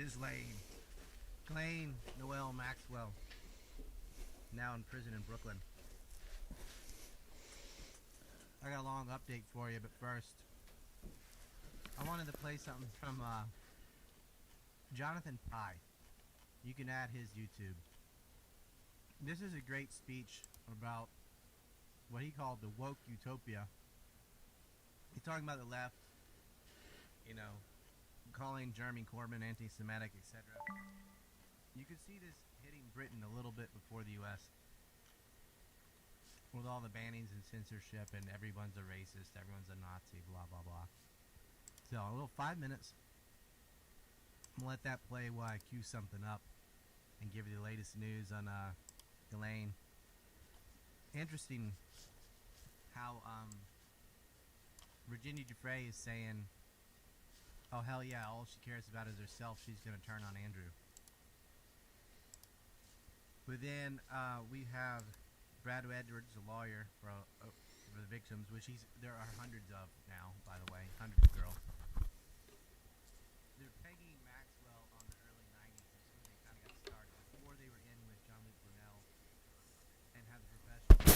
Ghislane Maxwell, now in prison in Brooklyn. I got a long update for you, but first, I wanted to play something from Jonathan Pye. You can add his YouTube. This is a great speech about what he called the woke utopia. He's talking about the left, calling Jeremy Corbyn anti-Semitic, etc. You can see this hitting Britain a little bit before the U.S. with all the bannings and censorship and everyone's a racist, everyone's a Nazi, blah, blah, blah. So, a little 5 minutes. I'm going to let that play while I cue something up and give you the latest news on Ghislane. Interesting how Virginia Giuffre is saying, oh hell yeah, all she cares about is herself, she's going to turn on Andrew. But then we have Brad Edwards, a lawyer for the victims, which there are hundreds of now, by the way, hundreds of girls. They're pegging Maxwell on the early 90s, is when they kind of got started, before they were in with Jean-Luc Brunel and had the professional,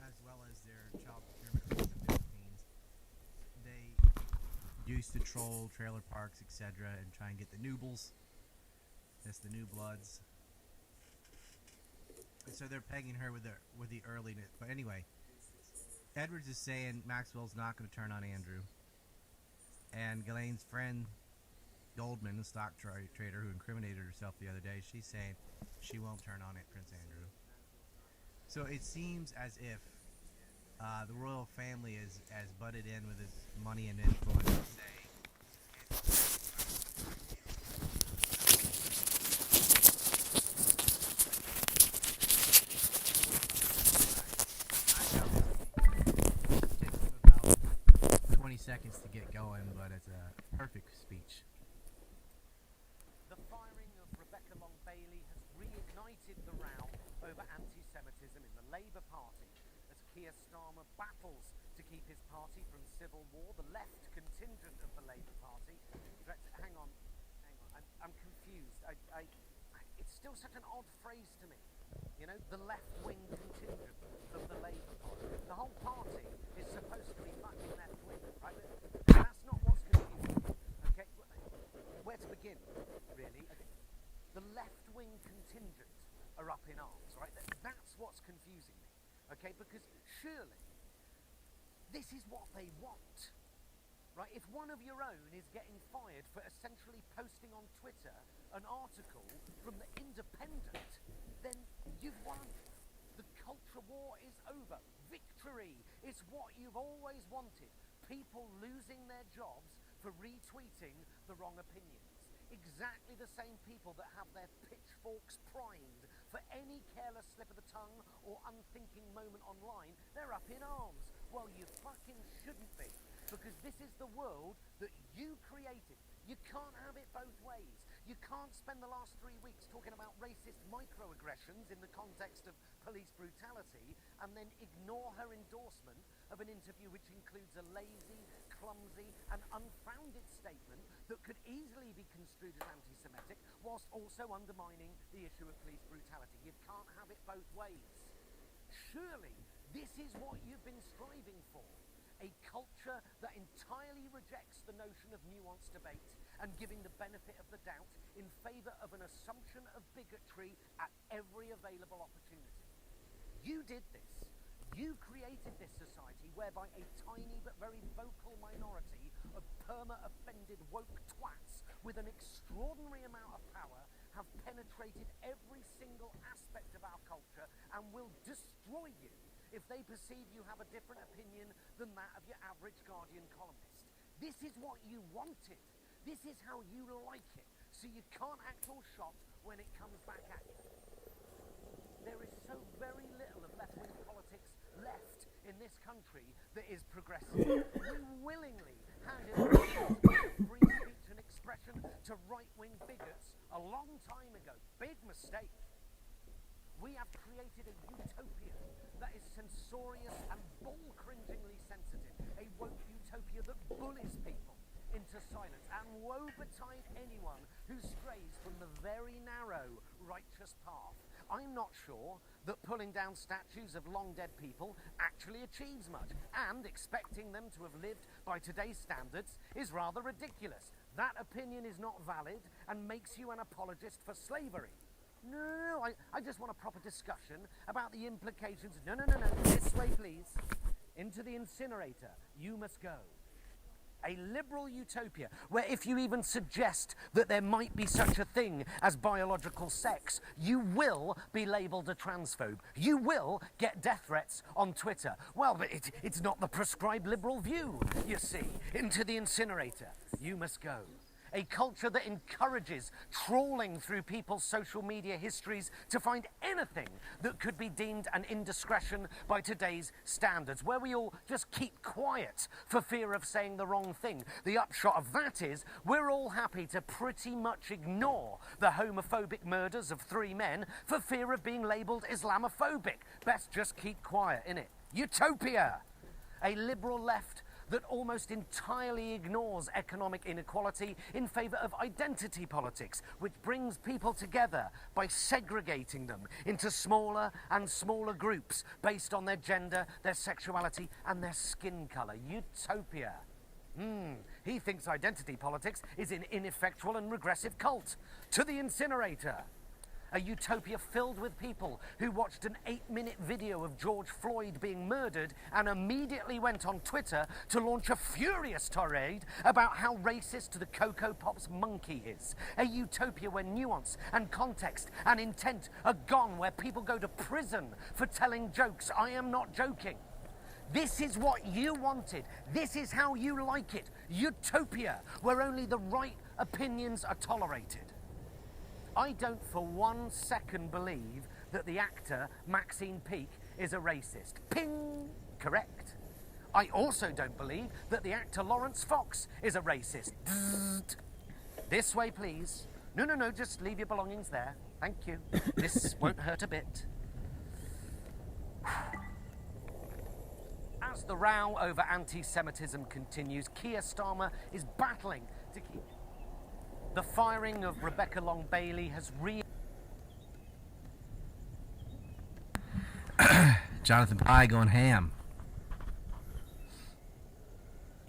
as well as their child procurement rings in the Philippines. They used to troll trailer parks, etc., and try and get the noobles. That's the new bloods. And so they're pegging her with the earliness. But anyway, Edwards is saying Maxwell's not going to turn on Andrew. And Ghislane's friend Goldman, the stock trader who incriminated herself the other day, she's saying she won't turn on Prince Andrew. So it seems as if the royal family is butted in with his money and influence. Seconds to get going, but it's a perfect speech. The firing of Rebecca Long-Bailey has reignited the row over anti-Semitism in the Labour Party as Keir Starmer battles to keep his party from civil war. The left contingent of the Labour Party. Hang on, I'm confused. It's still such an odd phrase to me. The left-wing contingent of the Labour Party. The whole party is supposed to be fucking left-wing, right? That's not what's confusing. Okay, where to begin, really? Okay. The left-wing contingent are up in arms, right? That's what's confusing me, okay? Because surely this is what they want, right? If one of your own is getting fired for essentially posting on Twitter an article from The Independent, then you've won. The culture war is over. Victory is what you've always wanted. People losing their jobs for retweeting the wrong opinions. Exactly the same people that have their pitchforks primed for any careless slip of the tongue or unthinking moment online, they're up in arms. Well, you fucking shouldn't be, because this is the world that you created. You can't have it both ways. You can't spend the last 3 weeks talking about racist microaggressions in the context of police brutality and then ignore her endorsement of an interview which includes a lazy, clumsy and unfounded statement that could easily be construed as anti-Semitic whilst also undermining the issue of police brutality. You can't have it both ways. Surely this is what you've been striving for. A culture that entirely rejects the notion of nuanced debate and giving the benefit of the doubt in favour of an assumption of bigotry at every available opportunity. You did this. You created this society whereby a tiny but very vocal minority of perma-offended woke twats with an extraordinary amount of power have penetrated every single aspect of our culture and will destroy you if they perceive you have a different opinion than that of your average Guardian columnist. This is what you wanted. This is how you like it. So you can't act all shocked when it comes back at you. There is so very little of left-wing politics left in this country that is progressive. We willingly handed over free speech and expression to right-wing bigots a long time ago. Big mistake. We have created a utopia that is censorious and bull-cringingly sensitive. A woke utopia utopia that bullies people into silence, and woe betide anyone who strays from the very narrow, righteous path. I'm not sure that pulling down statues of long-dead people actually achieves much, and expecting them to have lived by today's standards is rather ridiculous. That opinion is not valid and makes you an apologist for slavery. No, I just want a proper discussion about the implications. No, this way, please. Into the incinerator. You must go. A liberal utopia where if you even suggest that there might be such a thing as biological sex, you will be labelled a transphobe. You will get death threats on Twitter. Well, but it's not the prescribed liberal view, you see. Into the incinerator. You must go. A culture that encourages trawling through people's social media histories to find anything that could be deemed an indiscretion by today's standards, where we all just keep quiet for fear of saying the wrong thing. The upshot of that is we're all happy to pretty much ignore the homophobic murders of 3 men for fear of being labelled Islamophobic. Best just keep quiet, innit? Utopia! A liberal left that almost entirely ignores economic inequality in favour of identity politics, which brings people together by segregating them into smaller and smaller groups based on their gender, their sexuality and their skin colour. Utopia. He thinks identity politics is an ineffectual and regressive cult. To the incinerator. A utopia filled with people who watched an 8-minute video of George Floyd being murdered and immediately went on Twitter to launch a furious tirade about how racist the Cocoa Pops monkey is. A utopia where nuance and context and intent are gone, where people go to prison for telling jokes. I am not joking. This is what you wanted. This is how you like it. Utopia, where only the right opinions are tolerated. I don't for 1 second believe that the actor Maxine Peake is a racist. Ping! Correct. I also don't believe that the actor Lawrence Fox is a racist. Bzzzt. This way, please. No, just leave your belongings there. Thank you. This won't hurt a bit. As the row over anti-Semitism continues, Keir Starmer is battling to keep... The firing of Rebecca Long-Bailey has Jonathan Pye going ham.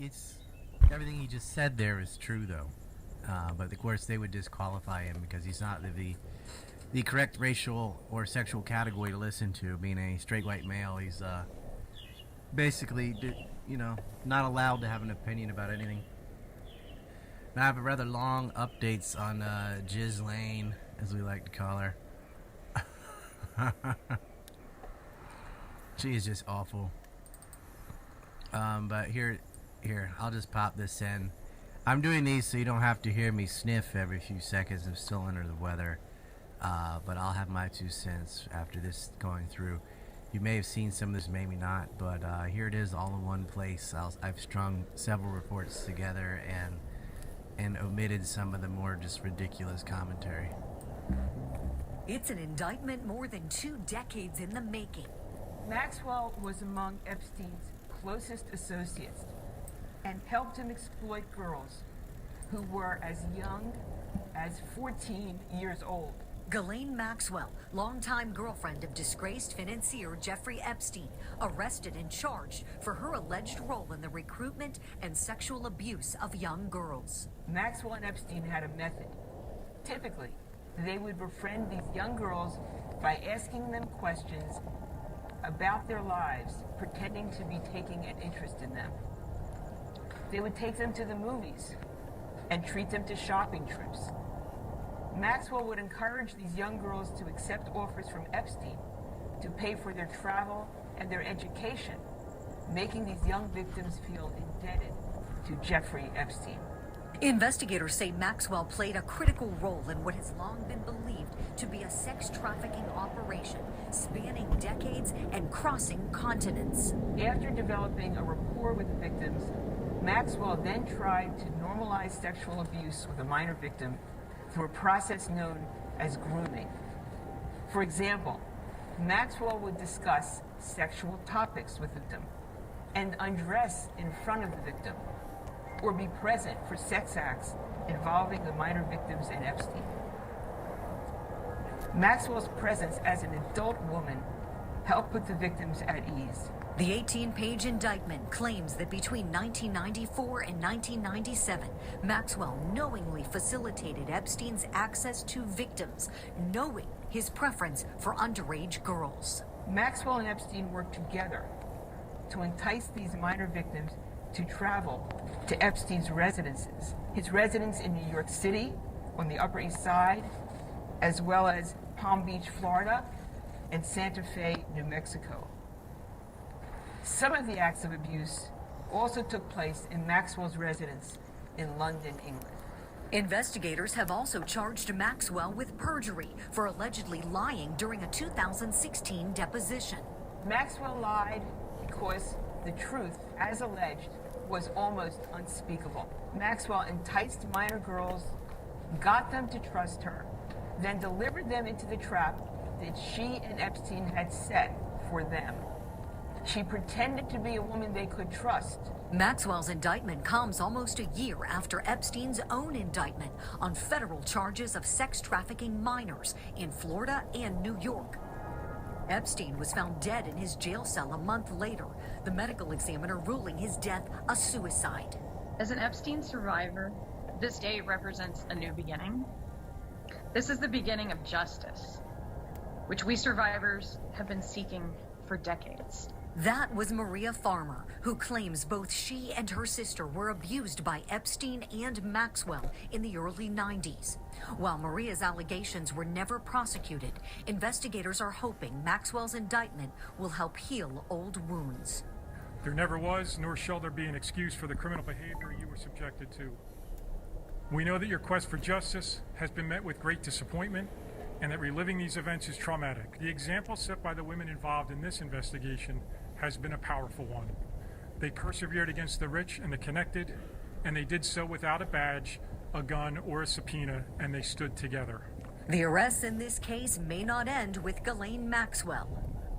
It's everything he just said there is true, though. But of course, they would disqualify him because he's not the correct racial or sexual category to listen to. Being a straight white male, he's basically, not allowed to have an opinion about anything. I have a rather long updates on Ghislane, as we like to call her. She is just awful. But here, I'll just pop this in. I'm doing these so you don't have to hear me sniff every few seconds. I'm still under the weather. But I'll have my 2 cents after this going through. You may have seen some of this, maybe not. But here it is all in one place. I've strung several reports together and omitted some of the more just ridiculous commentary. It's an indictment more than 2 decades in the making. Maxwell was among Epstein's closest associates and helped him exploit girls who were as young as 14 years old. Ghislane Maxwell, longtime girlfriend of disgraced financier Jeffrey Epstein, arrested and charged for her alleged role in the recruitment and sexual abuse of young girls. Maxwell and Epstein had a method. Typically, they would befriend these young girls by asking them questions about their lives, pretending to be taking an interest in them. They would take them to the movies and treat them to shopping trips. Maxwell would encourage these young girls to accept offers from Epstein to pay for their travel and their education, making these young victims feel indebted to Jeffrey Epstein. Investigators say Maxwell played a critical role in what has long been believed to be a sex trafficking operation spanning decades and crossing continents. After developing a rapport with the victims, Maxwell then tried to normalize sexual abuse with a minor victim through a process known as grooming. For example, Maxwell would discuss sexual topics with the victim and undress in front of the victim or be present for sex acts involving the minor victims and Epstein. Maxwell's presence as an adult woman helped put the victims at ease. The 18-page indictment claims that between 1994 and 1997, Maxwell knowingly facilitated Epstein's access to victims, knowing his preference for underage girls. Maxwell and Epstein worked together to entice these minor victims to travel to Epstein's residences. His residence in New York City, on the Upper East Side, as well as Palm Beach, Florida, and Santa Fe, New Mexico. Some of the acts of abuse also took place in Maxwell's residence in London, England. Investigators have also charged Maxwell with perjury for allegedly lying during a 2016 deposition. Maxwell lied because the truth, as alleged, was almost unspeakable. Maxwell enticed minor girls, got them to trust her, then delivered them into the trap that she and Epstein had set for them. She pretended to be a woman they could trust. Maxwell's indictment comes almost a year after Epstein's own indictment on federal charges of sex trafficking minors in Florida and New York. Epstein was found dead in his jail cell a month later, the medical examiner ruling his death a suicide. As an Epstein survivor, this day represents a new beginning. This is the beginning of justice, which we survivors have been seeking for decades. That was Maria Farmer, who claims both she and her sister were abused by Epstein and Maxwell in the early 90s. While Maria's allegations were never prosecuted, investigators are hoping Maxwell's indictment will help heal old wounds. There never was, nor shall there be, an excuse for the criminal behavior you were subjected to. We know that your quest for justice has been met with great disappointment, and that reliving these events is traumatic. The example set by the women involved in this investigation has been a powerful one. They persevered against the rich and the connected, and they did so without a badge, a gun, or a subpoena, and they stood together. The arrests in this case may not end with Ghislane Maxwell.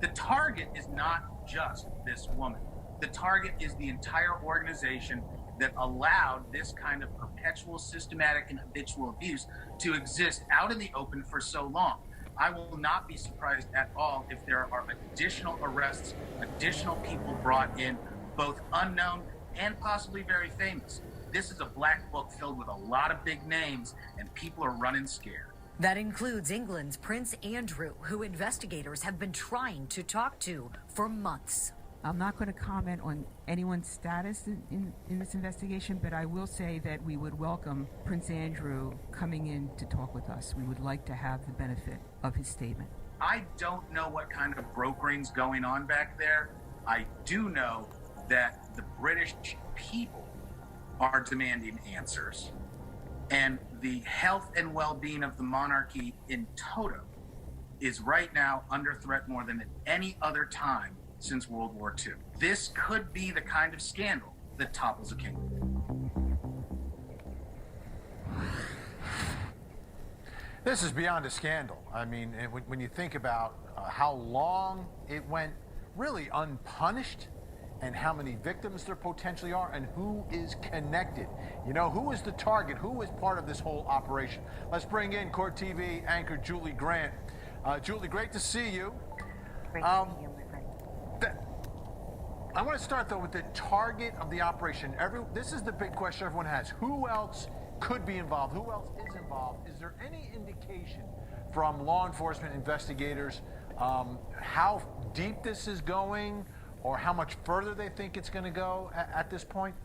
The target is not just this woman. The target is the entire organization that allowed this kind of perpetual, systematic, and habitual abuse to exist out in the open for so long. I will not be surprised at all if there are additional arrests, additional people brought in, both unknown and possibly very famous. This is a black book filled with a lot of big names, and people are running scared. That includes England's Prince Andrew, who investigators have been trying to talk to for months. I'm not going to comment on anyone's status in this investigation, but I will say that we would welcome Prince Andrew coming in to talk with us. We would like to have the benefit of his statement. I don't know what kind of brokering's going on back there. I do know that the British people are demanding answers. And the health and well-being of the monarchy in toto is right now under threat more than at any other time since World War II. This could be the kind of scandal that topples a kingdom. This is beyond a scandal. I mean, when you think about how long it went really unpunished and how many victims there potentially are and who is connected. You know, who is the target? Who is part of this whole operation? Let's bring in Court TV anchor Julie Grant. Julie, great to see you. Great to see you. I want to start, though, with the target of the operation. This is the big question everyone has. Who else could be involved? Who else is involved? Is there any indication from law enforcement investigators how deep this is going or how much further they think it's going to go at this point?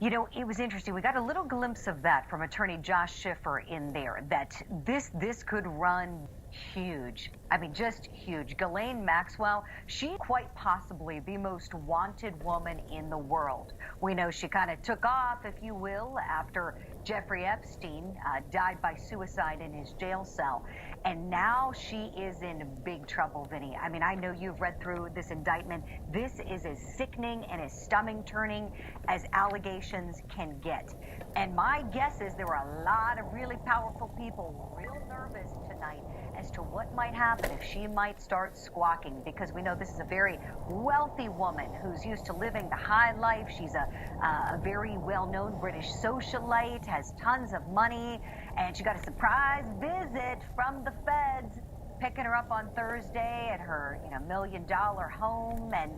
You know, it was interesting. We got a little glimpse of that from attorney Josh Schiffer in there, that this could run huge. I mean, just huge. Ghislane Maxwell, she quite possibly the most wanted woman in the world. We know she kind of took off, if you will, after Jeffrey Epstein died by suicide in his jail cell. And now she is in big trouble, Vinny. I mean, I know you've read through this indictment. This is as sickening and as stomach-turning as allegations can get. And my guess is there were a lot of really powerful people real nervous tonight as to what might happen if she might start squawking, because we know this is a very wealthy woman who's used to living the high life. She's a very well-known British socialite, has tons of money, and she got a surprise visit from the feds, picking her up on Thursday at her, $1 million home, and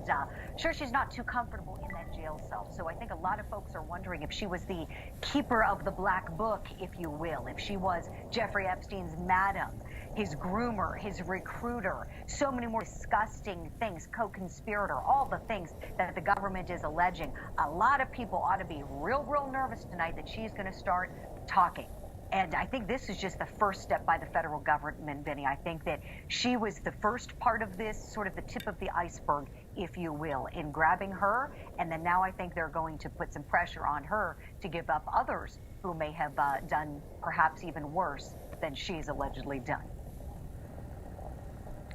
sure, she's not too comfortable in that jail cell. So I think a lot of folks are wondering if she was the keeper of the black book, if you will, if she was Jeffrey Epstein's madam, his groomer, his recruiter, so many more disgusting things, co-conspirator, all the things that the government is alleging. A lot of people ought to be real nervous tonight that she's going to start talking. And I think this is just the first step by the federal government, Vinny. I think that she was the first part of this, sort of the tip of the iceberg, if you will, in grabbing her. And then now I think they're going to put some pressure on her to give up others who may have done perhaps even worse than she's allegedly done.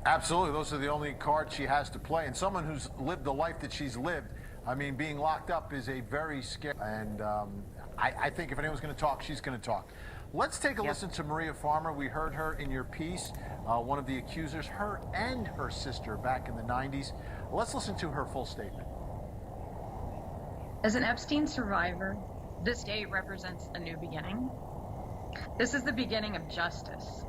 Absolutely. Those are the only cards she has to play. And someone who's lived the life that she's lived, I mean, being locked up is a very scary. And I think if anyone's going to talk, she's going to talk. Let's take a listen to Maria Farmer. We heard her in your piece, one of the accusers, her and her sister back in the 90s. Let's listen to her full statement. As an Epstein survivor, this day represents a new beginning. This is the beginning of justice,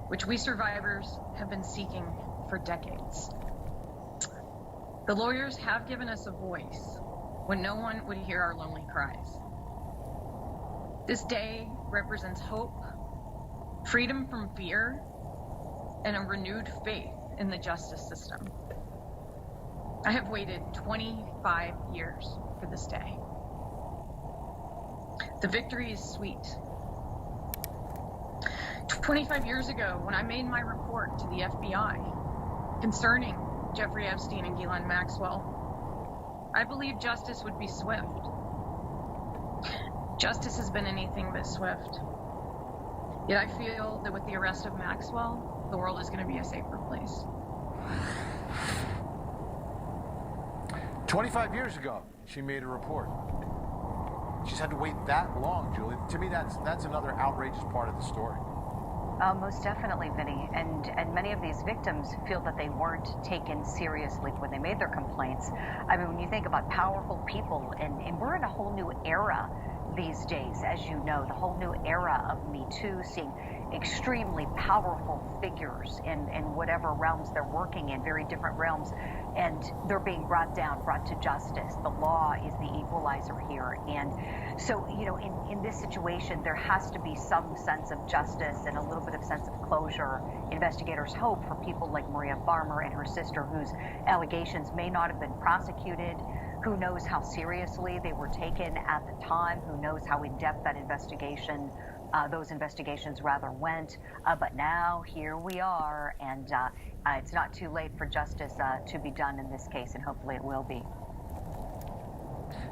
which we survivors have been seeking for decades. The lawyers have given us a voice when no one would hear our lonely cries. This day represents hope, freedom from fear, and a renewed faith in the justice system. I have waited 25 years for this day. The victory is sweet. 25 years ago, when I made my report to the FBI concerning Jeffrey Epstein and Ghislane Maxwell, I believed justice would be swift. Justice has been anything but swift. Yet I feel that with the arrest of Maxwell, the world is going to be a safer place. 25 years ago, she made a report. She's had to wait that long, Julie. To me, that's another outrageous part of the story. Most definitely, Vinny. And many of these victims feel that they weren't taken seriously when they made their complaints. I mean, when you think about powerful people, and we're in a whole new era these days, as you know, the whole new era of Me Too, seeing extremely powerful figures in whatever realms they're working in, very different realms, and they're being brought to justice. The law is the equalizer here. And so, in this situation, there has to be some sense of justice and a little bit of sense of closure. Investigators hope for people like Maria Farmer and her sister, whose allegations may not have been prosecuted. Who knows how seriously they were taken at the time? Who knows how in-depth that those investigations rather went? But now here we are, and it's not too late for justice to be done in this case, and hopefully it will be.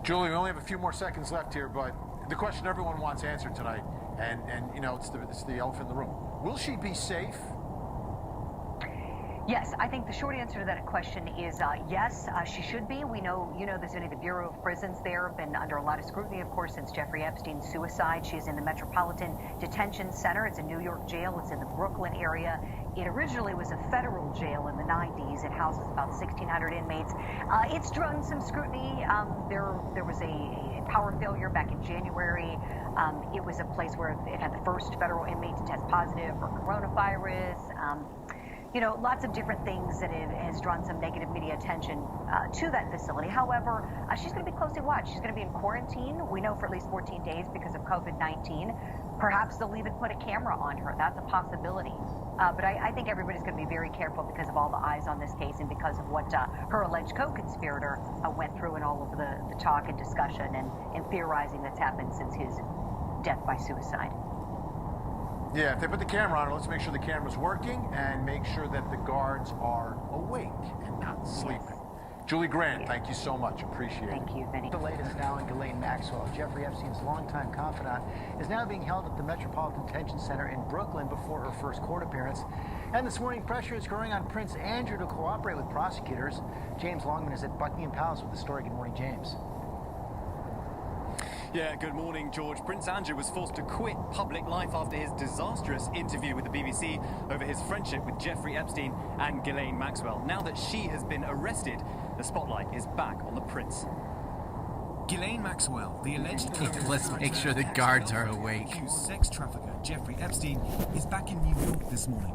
Julie, we only have a few more seconds left here, but the question everyone wants answered tonight, and it's the elephant in the room. Will she be safe? Yes, I think the short answer to that question is yes, she should be. We know, there's the Bureau of Prisons there have been under a lot of scrutiny, of course, since Jeffrey Epstein's suicide. She's in the Metropolitan Detention Center. It's a New York jail. It's in the Brooklyn area. It originally was a federal jail in the 90s. It houses about 1,600 inmates. It's drawn some scrutiny. There was a power failure back in January. It was a place where it had the first federal inmate to test positive for coronavirus. Lots of different things that it has drawn some negative media attention to that facility. However, she's going to be closely watched. She's going to be in quarantine, we know, for at least 14 days because of COVID-19. Perhaps they'll even put a camera on her. That's a possibility. But I think everybody's going to be very careful because of all the eyes on this case and because of what her alleged co-conspirator went through and all of the talk and discussion and theorizing that's happened since his death by suicide. Yeah, if they put the camera on her, let's make sure the camera's working and make sure that the guards are awake and not sleeping. Yes. Julie Grant, thank you so much. Appreciate it. Thank you, Vinny. The latest now on Ghislane Maxwell. Jeffrey Epstein's longtime confidant is now being held at the Metropolitan Detention Center in Brooklyn before her first court appearance. And this morning, pressure is growing on Prince Andrew to cooperate with prosecutors. James Longman is at Buckingham Palace with the story. Good morning, James. Yeah, good morning, George. Prince Andrew was forced to quit public life after his disastrous interview with the BBC over his friendship with Jeffrey Epstein and Ghislane Maxwell. Now that she has been arrested, the spotlight is back on the prince. Ghislane Maxwell, the alleged Let's make sure the guards are awake. accused sex trafficker Jeffrey Epstein is back in New York this morning.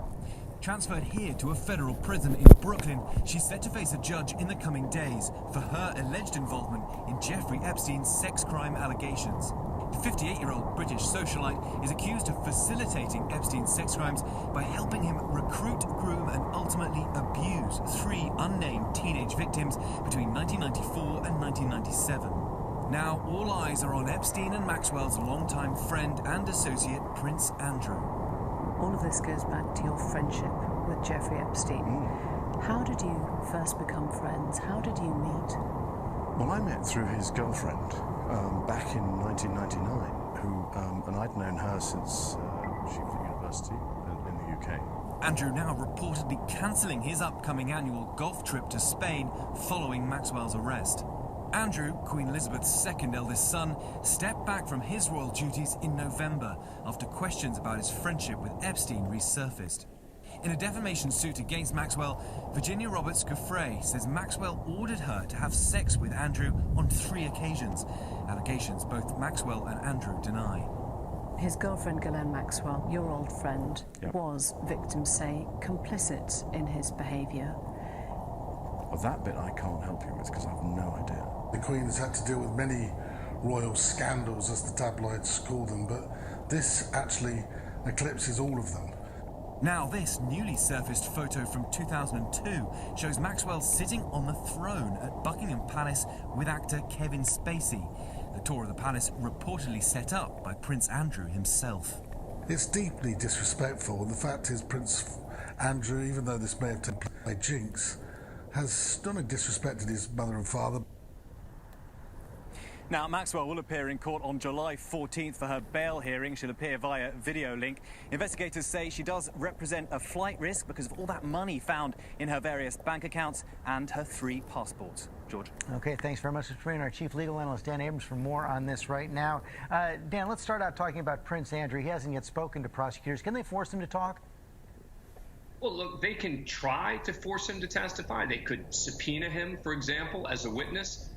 Transferred here to a federal prison in Brooklyn, she's set to face a judge in the coming days for her alleged involvement in Jeffrey Epstein's sex crime allegations. The 58-year-old British socialite is accused of facilitating Epstein's sex crimes by helping him recruit, groom and ultimately abuse 3 unnamed teenage victims between 1994 and 1997. Now all eyes are on Epstein and Maxwell's longtime friend and associate, Prince Andrew. All of this goes back to your friendship with Jeffrey Epstein. How did you first become friends? How did you meet? Well, I met through his girlfriend back in 1999, and I'd known her since she was at university in the UK. Andrew now reportedly cancelling his upcoming annual golf trip to Spain following Maxwell's arrest. Andrew, Queen Elizabeth's second eldest son, stepped back from his royal duties in November after questions about his friendship with Epstein resurfaced. In a defamation suit against Maxwell, Virginia Roberts Giuffre says Maxwell ordered her to have sex with Andrew on 3 occasions, allegations both Maxwell and Andrew deny. His girlfriend, Ghislane Maxwell, your old friend, was, victims say, complicit in his behaviour. Well, that bit I can't help you with because I have no idea. The Queen has had to deal with many royal scandals, as the tabloids call them, but this actually eclipses all of them. Now this newly surfaced photo from 2002 shows Maxwell sitting on the throne at Buckingham Palace with actor Kevin Spacey. The tour of the palace reportedly set up by Prince Andrew himself. It's deeply disrespectful, and the fact is Prince Andrew, even though this may have taken place by jinx, has not only disrespected his mother and father. Now, Maxwell will appear in court on July 14th for her bail hearing. She'll appear via video link. Investigators say she does represent a flight risk because of all that money found in her various bank accounts and her 3 passports. George. Okay, thanks very much for joining our chief legal analyst, Dan Abrams, for more on this right now. Dan, let's start out talking about Prince Andrew. He hasn't yet spoken to prosecutors. Can they force him to talk? Well, look, they can try to force him to testify. They could subpoena him, for example, as a witness.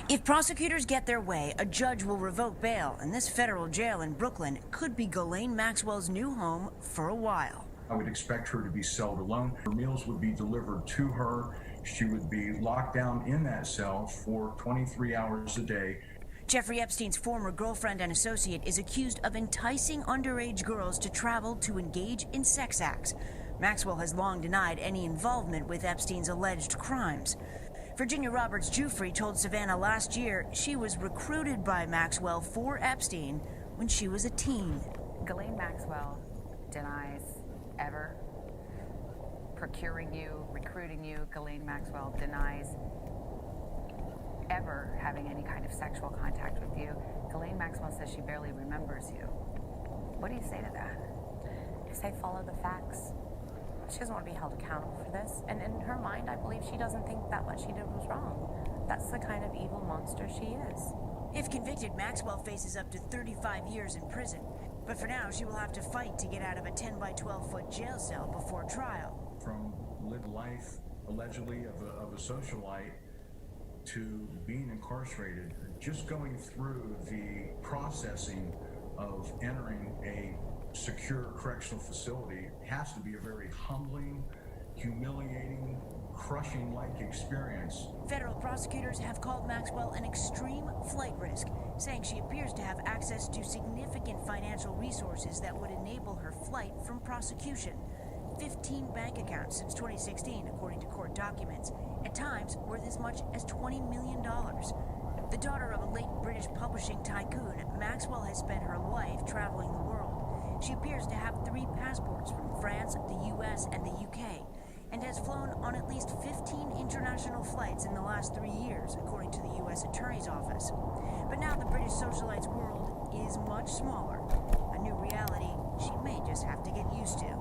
If prosecutors get their way, a judge will revoke bail, and this federal jail in Brooklyn could be Ghislane Maxwell's new home for a while. I would expect her to be celled alone. Her meals would be delivered to her. She would be locked down in that cell for 23 hours a day. Jeffrey Epstein's former girlfriend and associate is accused of enticing underage girls to travel to engage in sex acts. Maxwell has long denied any involvement with Epstein's alleged crimes. Virginia Roberts Giuffre told Savannah last year she was recruited by Maxwell for Epstein when she was a teen. Ghislane Maxwell denies ever procuring you, recruiting you. Ghislane Maxwell denies ever having any kind of sexual contact with you. Ghislane Maxwell says she barely remembers you. What do you say to that? I say follow the facts. She doesn't want to be held accountable for this. And in her mind, I believe she doesn't think that what she did was wrong. That's the kind of evil monster she is. If convicted, Maxwell faces up to 35 years in prison. But for now, she will have to fight to get out of a 10 by 12-foot jail cell before trial. From lived life, allegedly, of a socialite to being incarcerated, just going through the processing of entering a secure correctional facility has to be a very humbling, humiliating, crushing-like experience. Federal prosecutors have called Maxwell an extreme flight risk, saying she appears to have access to significant financial resources that would enable her flight from prosecution. 15 bank accounts since 2016, according to court documents, at times worth as much as $20 million. The daughter of a late British publishing tycoon, Maxwell has spent her life traveling the world. She appears to have 3 passports from France, the US, and the UK, and has flown on at least 15 international flights in the last 3 years, according to the US Attorney's Office. But now the British socialite's world is much smaller, a new reality she may just have to get used to.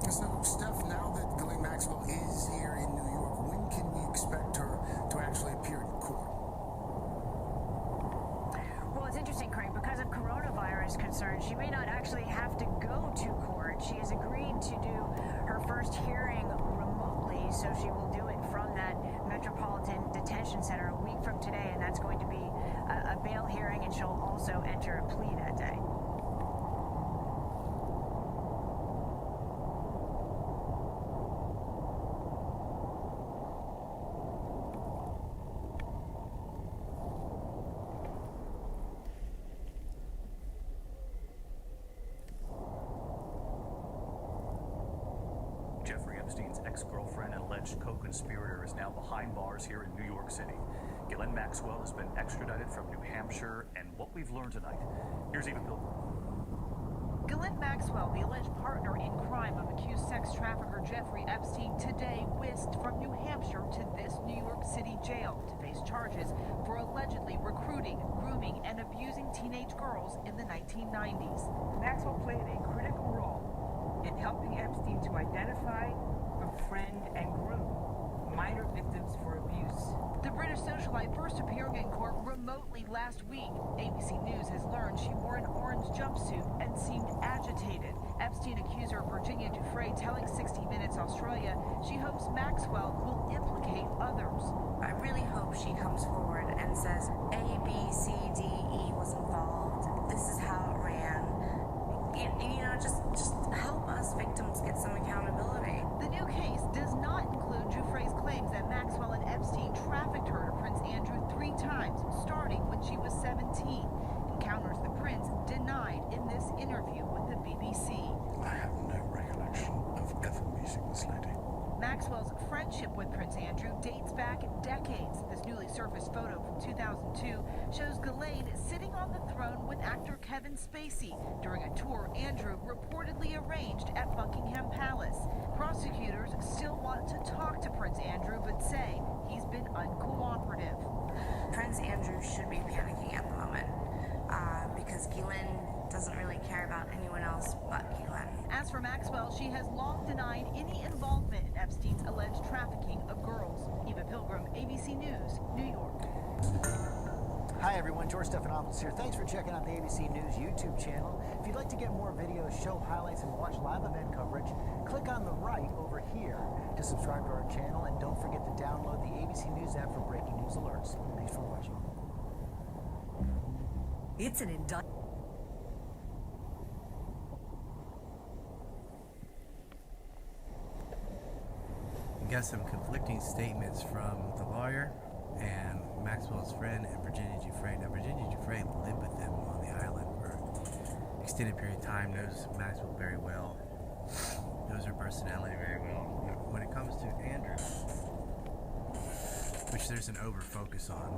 So, Steph, now that Ghislane Maxwell is here in New York, when can we expect her to actually appear in court? go to court. She has agreed to do her first hearing remotely, so she will do it from that Metropolitan Detention Center a week from today, and that's going to be a bail hearing, and she'll also enter a plea that day. Jeffrey Epstein's ex-girlfriend and alleged co-conspirator is now behind bars here in New York City. Ghislane Maxwell has been extradited from New Hampshire, and what we've learned tonight. Here's Eva Pilgrim. Ghislane Maxwell, the alleged partner in crime of accused sex trafficker Jeffrey Epstein, today whisked from New Hampshire to this New York City jail to face charges for allegedly recruiting, grooming, and abusing teenage girls in the 1990s. Maxwell played a critical role in helping Epstein to identify, befriend, and groom minor victims for abuse. The British socialite first appearing in court remotely last week. ABC News has learned she wore an orange jumpsuit and seemed agitated. Epstein accuser Virginia Giuffre telling 60 Minutes Australia she hopes Maxwell will implicate others. I really hope she comes forward and says A, B, C, D, E was involved. This is how it ran. You know, just help us victims get some accountability. The new case does not include Giuffre's claims that Maxwell and Epstein trafficked her to Prince Andrew 3 times, starting when she was 17. Encounters the prince denied in this interview with the BBC. I have no recollection of ever meeting this lady. Maxwell's friendship with Prince Andrew dates back decades. This newly surfaced photo from 2002 shows Ghislane sitting on the throne with actor Kevin Spacey during a tour Andrew reportedly arranged at Buckingham Palace. Prosecutors still want to talk to Prince Andrew, but say he's been uncooperative. Prince Andrew should be panicking at the moment because Ghislane doesn't really care about anyone else but Ghislane. As for Maxwell, she has long denied any involvement in Epstein's alleged trafficking of girls. Eva Pilgrim, ABC News, New York. Hi everyone, George Stephanopoulos here. Thanks for checking out the ABC News YouTube channel. If you'd like to get more videos, show highlights, and watch live event coverage, click on the right over here to subscribe to our channel, and don't forget to download the ABC News app for breaking news alerts. Thanks for watching. It's an indictment. Got some conflicting statements from the lawyer and Maxwell's friend and Virginia Giuffre. Now, Virginia Giuffre lived with them on the island for an extended period of time, knows Maxwell very well, knows her personality very well. When it comes to Andrew, which there's an over-focus on,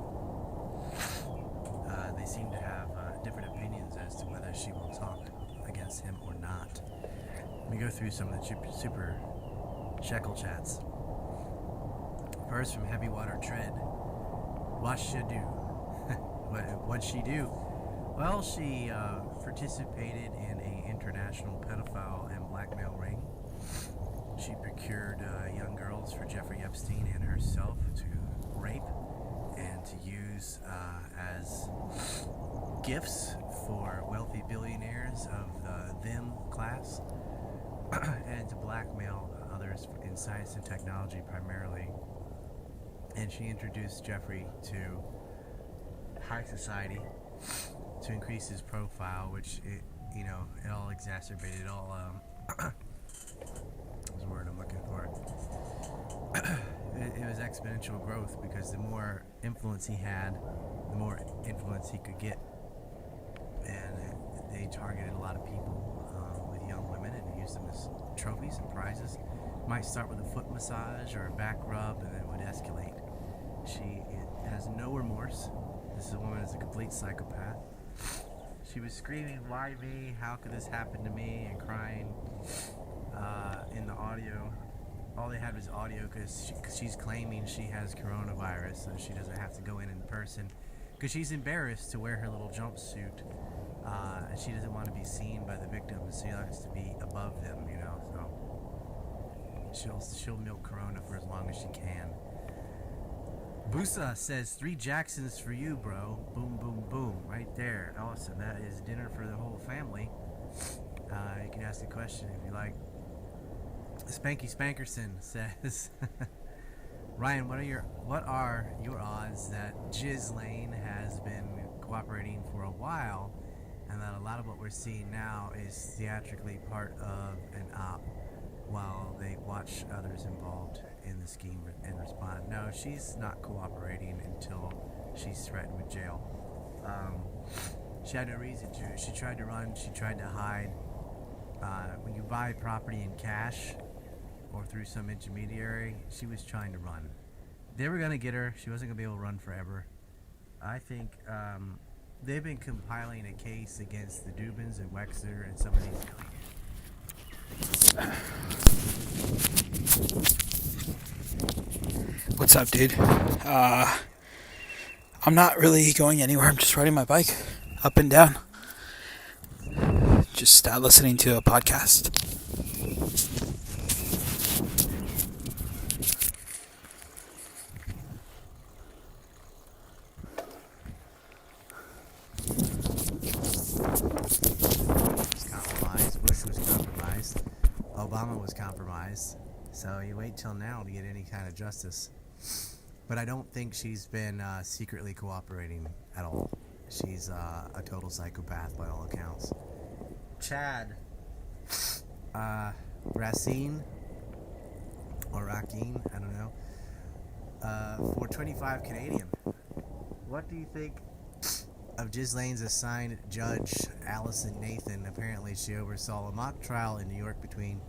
they seem to have different opinions as to whether she will talk against him or not. Let me go through some of the super shekel chats. First from Heavy Water Tread. What should do? What'd she do? Well, she participated in an international pedophile and blackmail ring. She procured young girls for Jeffrey Epstein and herself to rape and to use as gifts for wealthy billionaires of the them class, and to blackmail others in science and technology primarily. And she introduced Jeffrey to high society to increase his profile, which it all exacerbated, it all what's the word I'm looking for? It was exponential growth, because the more influence he had, the more influence he could get. And they targeted a lot of people with young women and used them as trophies and prizes. Might start with a foot massage or a back rub, and then would escalate. She has no remorse. This woman is a complete psychopath. She was screaming, "Why me? How could this happen to me?" and crying in the audio. All they had was audio, because she's claiming she has coronavirus, so she doesn't have to go in person, because she's embarrassed to wear her little jumpsuit, and she doesn't want to be seen by the victims. She likes to be above them, so she'll milk corona for as long as she can. Busa says 3 Jacksons for you, bro. Boom, boom, boom. Right there. Awesome. That is dinner for the whole family. You can ask a question if you like. Spanky Spankerson says, Ryan, what are your odds that Ghislane has been cooperating for a while, and that a lot of what we're seeing now is theatrically part of an op, while they watch others involved in the scheme and respond? No, she's not cooperating until she's threatened with jail. She had no reason to. She tried to run. She tried to hide. When you buy property in cash or through some intermediary, she was trying to run. They were going to get her. She wasn't going to be able to run forever. I think they've been compiling a case against the Dubins and Wexler and some of these. What's up, dude? I'm not really going anywhere. I'm just riding my bike up and down. Just listening to a podcast. Bush was compromised. Obama was compromised. So you wait till now to get any kind of justice. But I don't think she's been secretly cooperating at all. She's a total psychopath by all accounts. Chad Racine or Rakin, I don't know, for 25 Canadian. What do you think of Ghislane's assigned judge, Allison Nathan? Apparently she oversaw a mock trial in New York between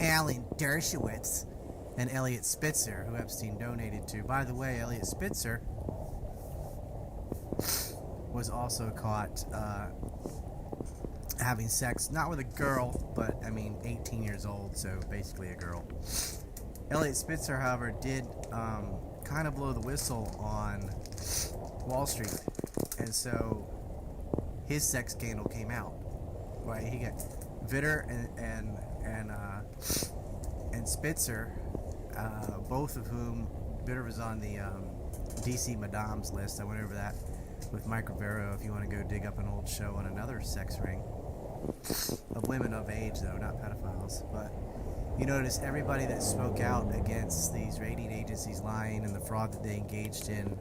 Alan Dershowitz and Elliot Spitzer, who Epstein donated to. By the way, Elliot Spitzer was also caught having sex, not with a girl, but, 18 years old, so basically a girl. Elliot Spitzer, however, did kind of blow the whistle on Wall Street, and so his sex scandal came out. Right, he got Vitter and Spitzer, both of whom Vitter was on the DC Madames list. I went over that with Mike Rivero if you want to go dig up an old show on another sex ring of women of age, though, not pedophiles. But you notice everybody that spoke out against these rating agencies lying and the fraud that they engaged in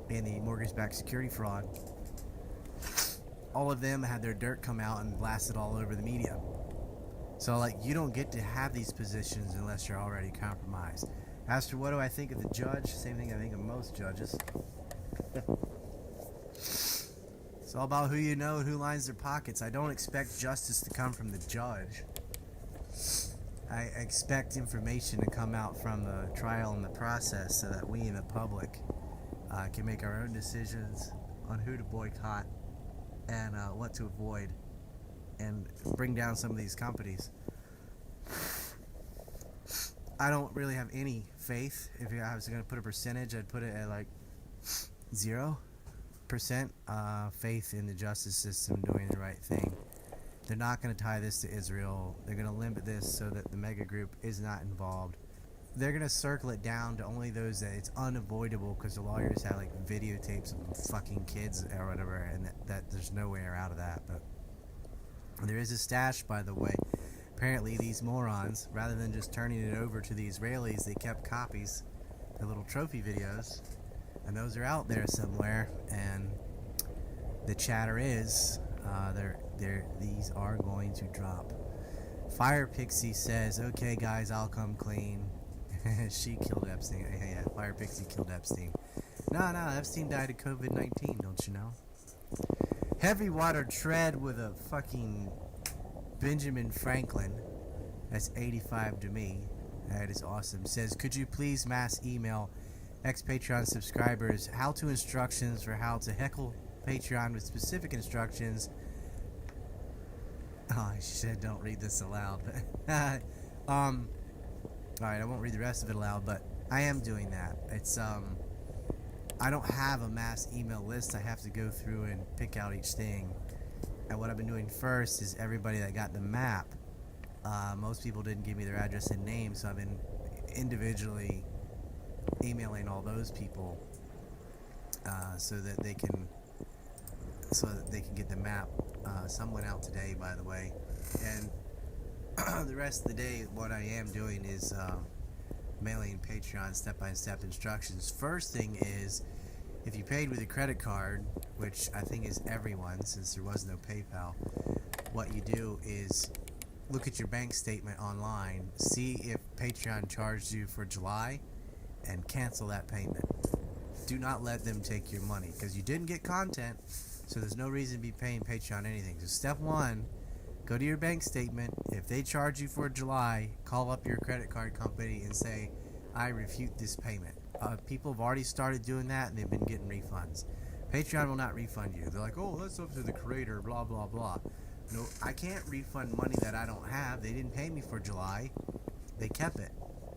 the mortgage-backed security fraud, all of them had their dirt come out and blasted all over the media. So, you don't get to have these positions unless you're already compromised. As for what do I think of the judge, same thing I think of most judges. It's all about who you know and who lines their pockets. I don't expect justice to come from the judge. I expect information to come out from the trial and the process so that we in the public can make our own decisions on who to boycott and what to avoid and bring down some of these companies. I don't really have any faith. If I was going to put a percentage, I'd put it at 0% faith in the justice system doing the right thing. They're not going to tie this to Israel. They're going to limit this so that the mega group is not involved. They're going to circle it down to only those that it's unavoidable because the lawyers have videotapes of fucking kids or whatever, and that there's no way out of that. But there is a stash, by the way. Apparently these morons, rather than just turning it over to the Israelis, they kept copies, the little trophy videos, and those are out there somewhere. And the chatter is these are going to drop. Fire Pixie says, okay guys, I'll come clean. She killed Epstein. Yeah, Fire Pixie killed Epstein. No, Epstein died of COVID-19, don't you know? Heavy Water Tread with a fucking Benjamin Franklin. That's 85 to me. That is awesome. Says, could you please mass email ex-Patreon subscribers how-to instructions for how to heckle Patreon with specific instructions. Oh, she said don't read this aloud. Alright, I won't read the rest of it aloud, but I am doing that. It's, I don't have a mass email list. I have to go through and pick out each thing. And what I've been doing first is everybody that got the map, most people didn't give me their address and name, so I've been individually emailing all those people so that they can get the map. Some went out today, by the way, and the rest of the day, what I am doing is mailing Patreon step-by-step instructions. First thing is, if you paid with a credit card, which I think is everyone since there was no PayPal, what you do is look at your bank statement online, see if Patreon charged you for July, and cancel that payment. Do not let them take your money, because you didn't get content, so there's no reason to be paying Patreon anything. So step one, go to your bank statement. If they charge you for July, call up your credit card company and say, I refute this payment. People have already started doing that, and they've been getting refunds. Patreon will not refund you. They're like, oh, that's up to the creator, blah, blah, blah. No, I can't refund money that I don't have. They didn't pay me for July. They kept it.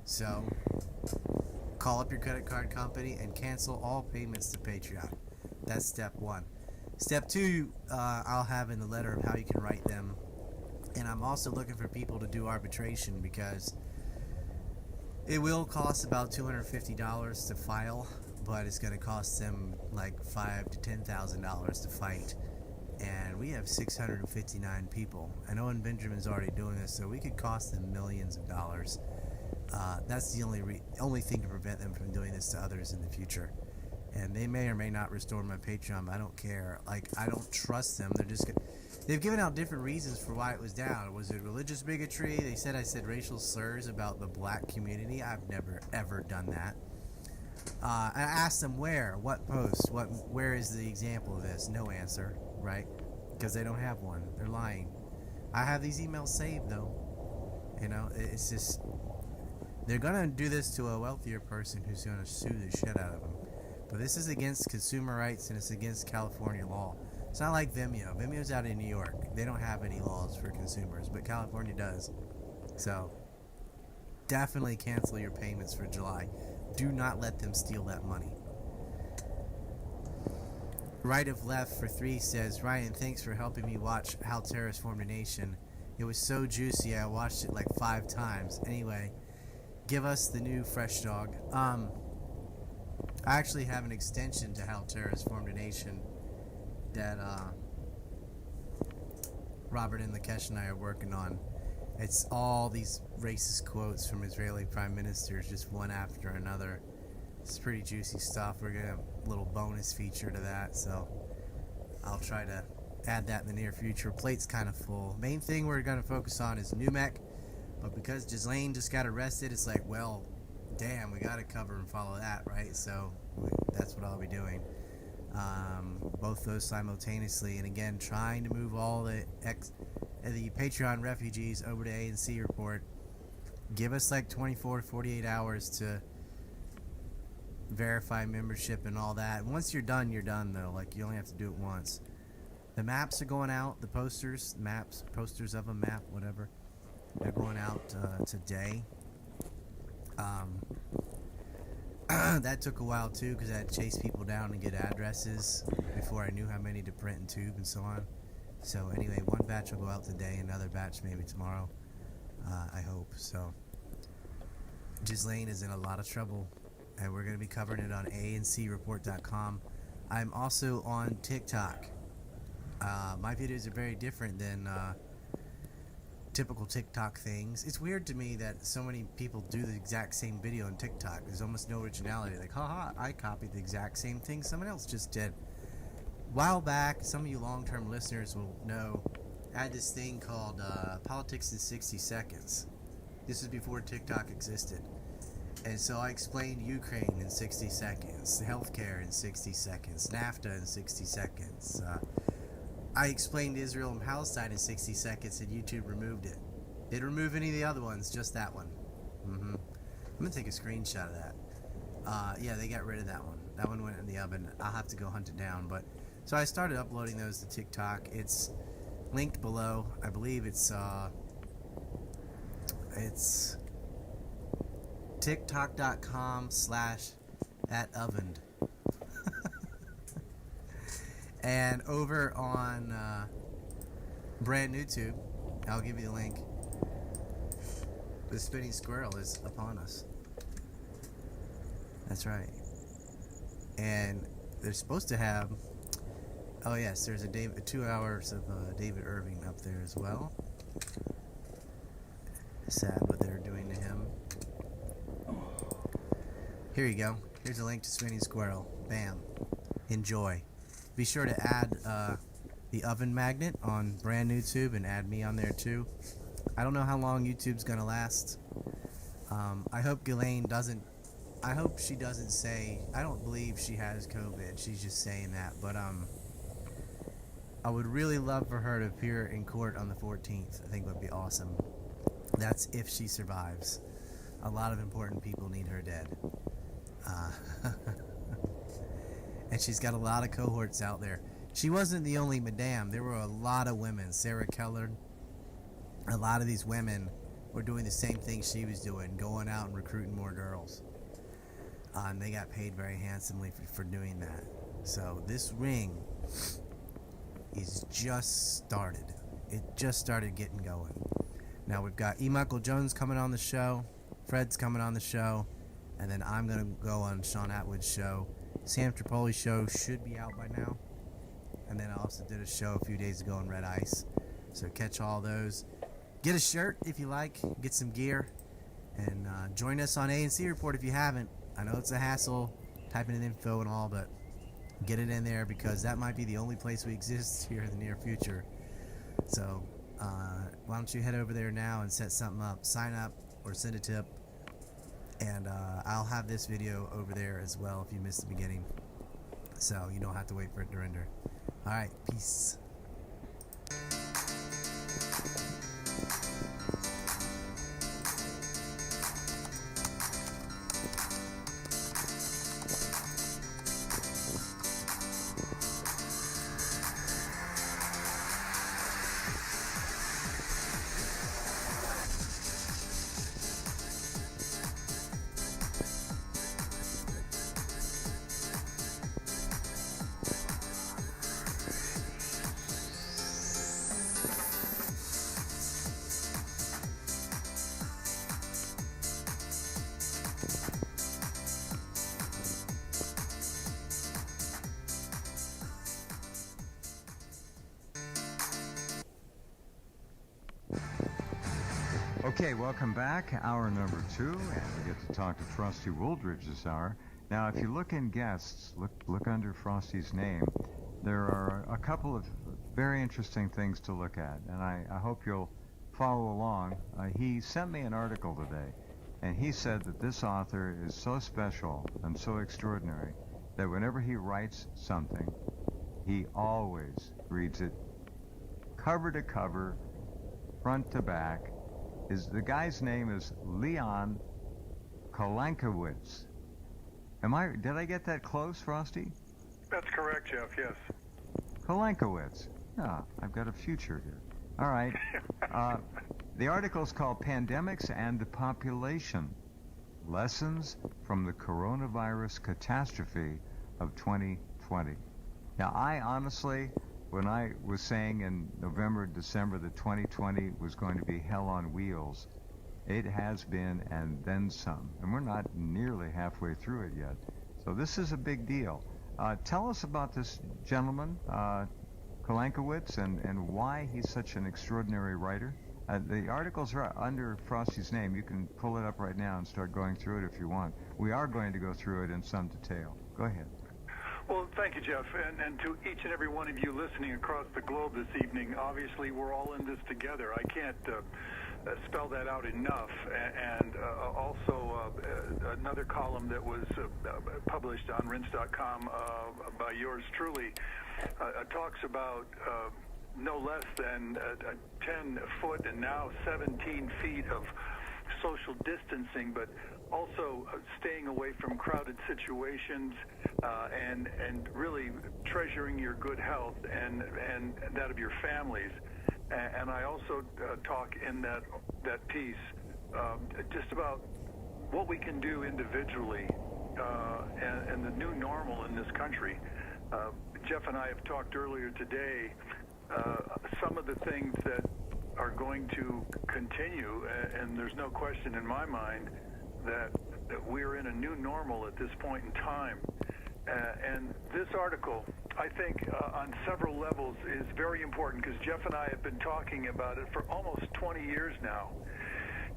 So, call up your credit card company and cancel all payments to Patreon. That's step one. Step two, I'll have in the letter of how you can write them. And I'm also looking for people to do arbitration, because it will cost about $250 to file, but it's going to cost them like $5,000 to $10,000 to fight. And we have 659 people. And Owen Benjamin's already doing this, so we could cost them millions of dollars. That's the only thing to prevent them from doing this to others in the future. And they may or may not restore my Patreon, but I don't care. Like, I don't trust them. They've given out different reasons for why it was down. Was it religious bigotry? They said I said racial slurs about the black community. I've never, ever done that. I asked them where, what post, where is the example of this? No answer, right? Because they don't have one. They're lying. I have these emails saved, though. You know, it's just, they're going to do this to a wealthier person who's going to sue the shit out of them. But this is against consumer rights, and it's against California law. It's not like Vimeo. Vimeo's out in New York. They don't have any laws for consumers, but California does. So, definitely cancel your payments for July. Do not let them steal that money. Right of Left for 3 says, Ryan, thanks for helping me watch How Terrorists Formed a Nation. It was so juicy, I watched it like 5 times. Anyway, give us the new fresh dog. I actually have an extension to How Terrorists Formed a Nation that Robert and Lakesh and I are working on. It's all these racist quotes from Israeli prime ministers, just one after another. It's pretty juicy stuff. We're going to have a little bonus feature to that, so I'll try to add that in the near future. Plate's kind of full. Main thing we're going to focus on is Numek, but because Ghislane just got arrested, it's like, well, damn, we got to cover and follow that, right? So that's what I'll be doing. Both those simultaneously, and again, trying to move all the Patreon refugees over to A&C report. Give us like 24 to 48 hours to verify membership and all that. Once you're done, though. Like, you only have to do it once. The maps are going out, the posters, posters of a map, whatever. They're going out today. That took a while too, because I had to chase people down and get addresses before I knew how many to print and tube and so on. So anyway, one batch will go out today, another batch maybe tomorrow, I hope. So Ghislane is in a lot of trouble, and we're going to be covering it on ancreport.com. I'm also on TikTok. My videos are very different than typical TikTok things. It's weird to me that so many people do the exact same video on TikTok. There's almost no originality. Like, haha, I copied the exact same thing someone else just did. A while back, some of you long-term listeners will know, I had this thing called Politics in 60 Seconds. This was before TikTok existed. And so I explained Ukraine in 60 seconds, healthcare in 60 seconds, NAFTA in 60 seconds. I explained Israel and Palestine in 60 seconds, and YouTube removed it. They didn't remove any of the other ones, just that one. I'm going to take a screenshot of that. Yeah, they got rid of that one. That one went in the oven. I'll have to go hunt it down. But so I started uploading those to TikTok. It's linked below. I believe it's tiktok.com/@ovened. And over on brand new tube, I'll give you the link. The spinning squirrel is upon us. That's right. And they're supposed to have, oh yes, there's a 2 hours of David Irving up there as well. sad what they're doing to him. Here you go. Here's a link to Spinning Squirrel. Bam. Enjoy. Be sure to add the oven magnet on brand new Tube and add me on there too. I don't know how long YouTube's gonna last. I hope Ghislane doesn't. I hope she doesn't say. I don't believe she has COVID. She's just saying that. But I would really love for her to appear in court on the 14th. I think would be awesome. That's if she survives. A lot of important people need her dead. And she's got a lot of cohorts out there. She wasn't the only madame. There were a lot of women. Sarah Keller. A lot of these women were doing the same thing she was doing, going out and recruiting more girls. And they got paid very handsomely for doing that. So this ring is just started. It just started getting going. Now we've got E. Michael Jones coming on the show. Fred's coming on the show. And then I'm going to go on Sean Atwood's show. Sam Tripoli's show should be out by now. And then I also did a show a few days ago on Red Ice. So catch all those. Get a shirt if you like. Get some gear. And join us on A&C Report if you haven't. I know it's a hassle typing in info and all, but get it in there because that might be the only place we exist here in the near future. So why don't you head over there now and set something up. Sign up or send a tip. And I'll have this video over there as well if you missed the beginning. So you don't have to wait for it to render. Alright, peace. Okay, welcome back. Hour number 2, and we get to talk to Frosty Wooldridge this hour. Now, if you look in guests, look under Frosty's name, there are a couple of very interesting things to look at, and I hope you'll follow along. He sent me an article today, and he said that this author is so special and so extraordinary that whenever he writes something, he always reads it cover to cover, front to back. The guy's name is Leon Kolankowitz. Did I get that close, Frosty? That's correct, Jeff, yes. Kolankowitz. I've got a future here. All right. The article's called Pandemics and the Population. Lessons from the Coronavirus Catastrophe of 2020. Now, I honestly, when I was saying in November, December that 2020 was going to be hell on wheels, it has been and then some. And we're not nearly halfway through it yet. So this is a big deal. Tell us about this gentleman, Kolankowitz, and why he's such an extraordinary writer. The articles are under Frosty's name. You can pull it up right now and start going through it if you want. We are going to go through it in some detail. Go ahead. Well, thank you, Jeff, and to each and every one of you listening across the globe this evening. Obviously, we're all in this together. I can't spell that out enough. And also, another column that was published on Rense.com by yours truly talks about no less than 10 foot and now 17 feet of social distancing, but also staying away from crowded situations and really treasuring your good health and that of your families. And I also talk in that piece just about what we can do individually and the new normal in this country. Jeff and I have talked earlier today some of the things that are going to continue, and there's no question in my mind that we're in a new normal at this point in time. And this article, I think, on several levels is very important because Jeff and I have been talking about it for almost 20 years now.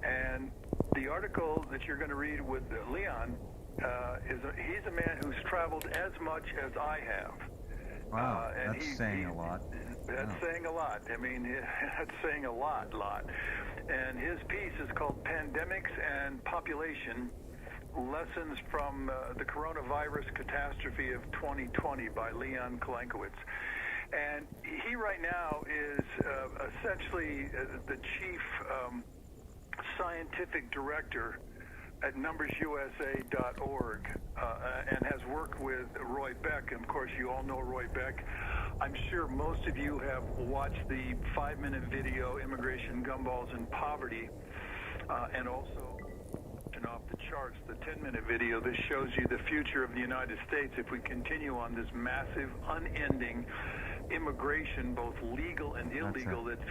And the article that you're going to read with Leon, he's a man who's traveled as much as I have. Wow, that's saying a lot. That's saying a lot. I mean, that's saying a lot. And his piece is called Pandemics and Population, Lessons from the Coronavirus Catastrophe of 2020 by Leon Kolankowicz. And he right now is essentially the chief scientific director at numbersusa.org and has worked with Roy Beck. And of course, you all know Roy Beck. I'm sure most of you have watched the 5-minute video, Immigration, Gumballs, and Poverty, and also off the charts, the 10-minute video that shows you the future of the United States if we continue on this massive, unending immigration, both legal and illegal, that's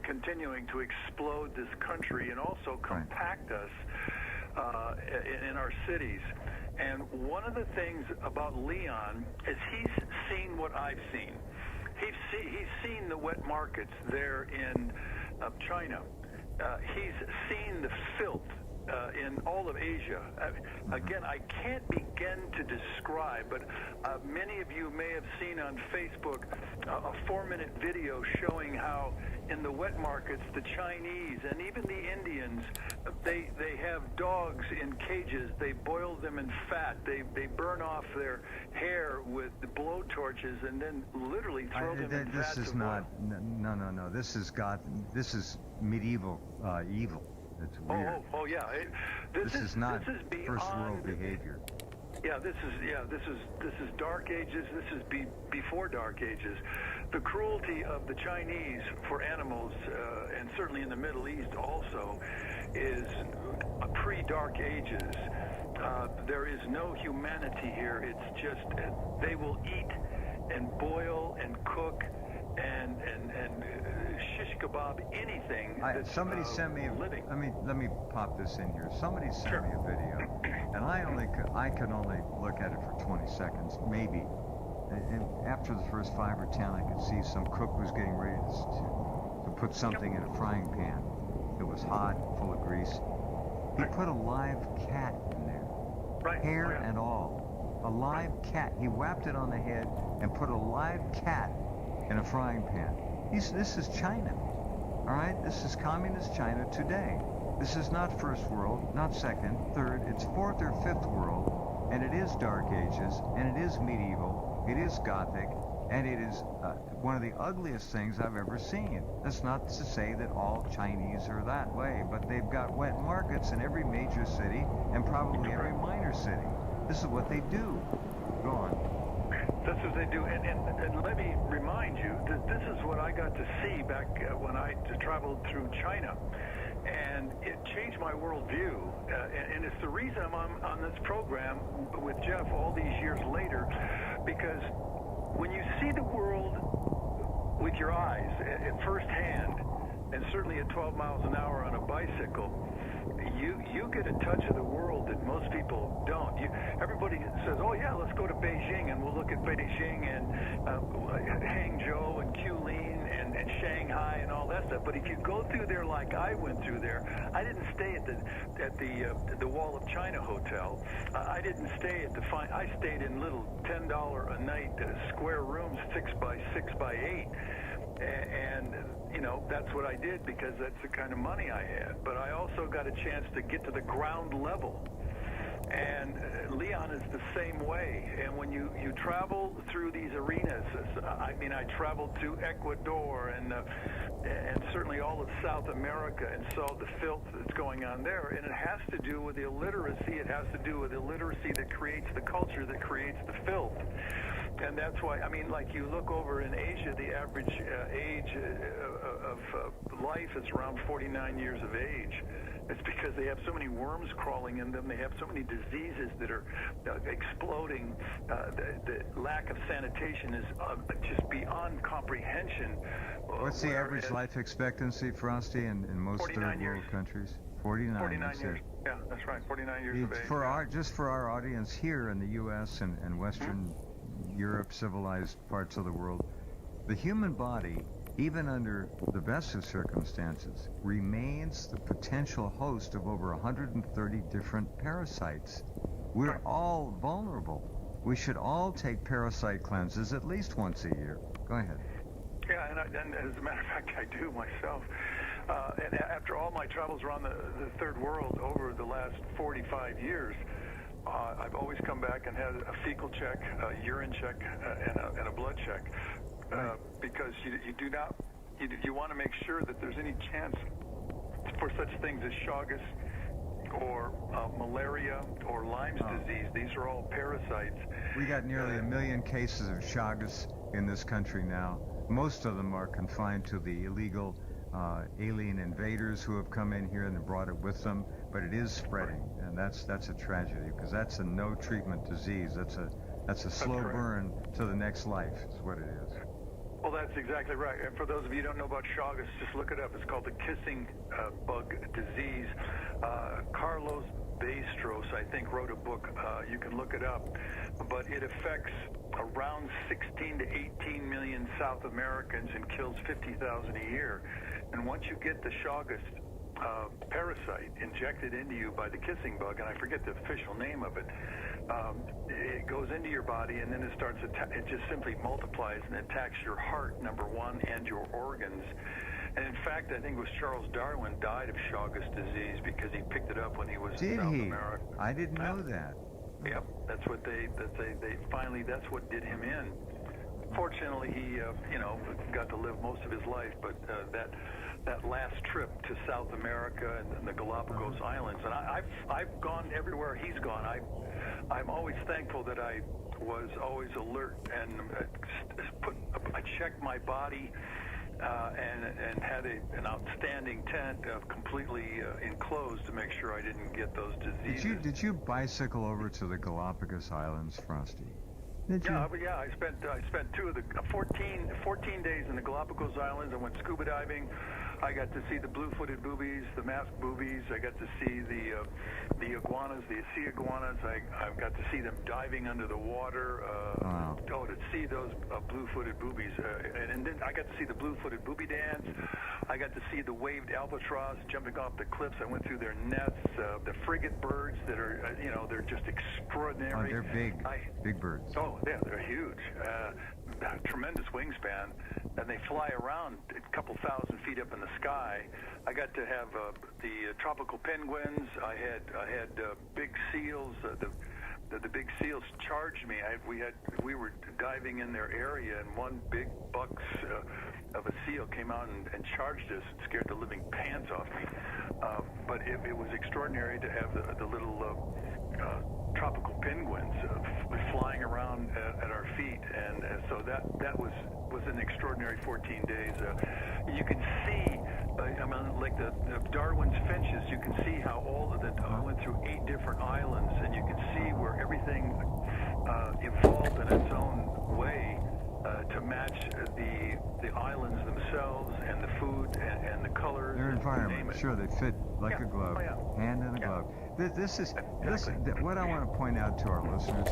continuing to explode this country and also compact us in our cities. And one of the things about Leon is he's seen what I've seen. He's seen the wet markets there in China. He's seen the filth in all of Asia. Again, I can't begin to describe, but many of you may have seen on Facebook a 4-minute video showing how in the wet markets, the Chinese and even the Indians, they have dogs in cages. They boil them in fat. They burn off their hair with the blow torches and then literally throw them in This vats is of not. oil. No. This is medieval evil. It's weird. Oh yeah. This is not this is first beyond world behavior. This is Dark Ages. This is before Dark Ages. The cruelty of the Chinese for animals, and certainly in the Middle East also, is pre-Dark Ages. There is no humanity here. It's just they will eat and boil and cook and shish kebab anything. Somebody sent me. Let me pop this in here. Somebody sent me a video, and I could only look at it for 20 seconds, maybe. And after the first 5 or 10, I could see some cook was getting ready to put something in a frying pan. It was hot, full of grease. He put a live cat in there, hair and all. A live cat. He whapped it on the head and put a live cat in a frying pan. This is China, all right? This is communist China today. This is not first world, not second, third. It's fourth or fifth world, and it is Dark Ages, and it is medieval, it is Gothic, and it is one of the ugliest things I've ever seen. That's not to say that all Chinese are that way, but they've got wet markets in every major city and probably every minor city. This is what they do. Go on. That's what they do, and let me remind you that this is what I got to see back when I traveled through China, and it changed my worldview, and it's the reason I'm on this program with Jeff all these years later, because when you see the world with your eyes at first hand, and certainly at 12 miles an hour on a bicycle, you get a touch of the world that most people don't. Everybody says, oh yeah, let's go to Beijing, and we'll look at Beijing and Hangzhou and Kulin and Shanghai and all that stuff. But if you go through there like I went through there, I didn't stay at the Wall of China hotel. I didn't stay at I stayed in little $10 a night square rooms 6 by 6 by 8. And, that's what I did because that's the kind of money I had. But I also got a chance to get to the ground level. And Leon is the same way. And when you travel through these arenas, I traveled to Ecuador and certainly all of South America and saw the filth that's going on there. And it has to do with the illiteracy. It has to do with illiteracy that creates the culture that creates the filth. And that's why, like you look over in Asia, the average age of life is around 49 years of age. It's because they have so many worms crawling in them. They have so many diseases that are exploding. The lack of sanitation is just beyond comprehension. What's the average life expectancy, Frosty, in most third world countries? 49 years. Yeah, that's right. 49 years of age. For our audience here in the U.S. and Western Europe, civilized parts of the world, the human body even under the best of circumstances, remains the potential host of over 130 different parasites. We're all vulnerable. We should all take parasite cleanses at least once a year. Go ahead. Yeah, and as a matter of fact, I do myself. And after all my travels around the third world over the last 45 years, I've always come back and had a fecal check, a urine check, and a blood check, because you want to make sure that there's any chance for such things as Chagas or malaria or Lyme's disease. These are all parasites. We got nearly 1 million cases of Chagas in this country now. Most of them are confined to the illegal alien invaders who have come in here and brought it with them, but it is spreading, and that's a tragedy, because that's a no treatment disease. That's a slow burn to the next life, is what it is. Well, that's exactly right. And for those of you who don't know about Chagas, just look it up. It's called the kissing bug disease. Carlos Bastros, I think, wrote a book. You can look it up. But it affects around 16 to 18 million South Americans and kills 50,000 a year. And once you get the Chagas parasite injected into you by the kissing bug, and I forget the official name of it, it goes into your body, and then it just simply multiplies and attacks your heart, number one, and your organs. And in fact, I think it was Charles Darwin died of Chagas disease because he picked it up when he was in South America. I didn't know that. Yep, that's what they finally, that's what did him in. Fortunately, he got to live most of his life, but that last trip to South America and the Galapagos Islands, and I've gone everywhere he's gone. I'm always thankful that I was always alert and I checked my body and had an outstanding tent completely enclosed to make sure I didn't get those diseases. Did you bicycle over to the Galapagos Islands, Frosty? Yeah, I spent 14 days in the Galapagos Islands. I went scuba diving. I got to see the blue-footed boobies, the masked boobies. I got to see the iguanas, the sea iguanas. I got to see them diving under the water. Wow. Oh, to see those blue-footed boobies. And then I got to see the blue-footed booby dance. I got to see the waved albatross jumping off the cliffs. I went through their nests. The frigate birds that are, they're just extraordinary. Oh, they're big. Big birds. Oh, yeah, they're huge. Tremendous wingspan, and they fly around a couple thousand feet up in the sky. I got to have the tropical penguins. I had big seals. The big seals charged me. We were diving in their area, and one big buck of a seal came out and charged us and scared the living pants off me. But it was extraordinary to have the little tropical penguins flying around at our feet, and so that was an extraordinary 14 days. You can see, like the Darwin's finches, you can see how all of it went through 8 different islands, and you can see where everything evolved in its own way to match the islands themselves and the food and the colors. Their environment, sure, they fit like a glove, hand in a glove. This is what I want to point out to our listeners.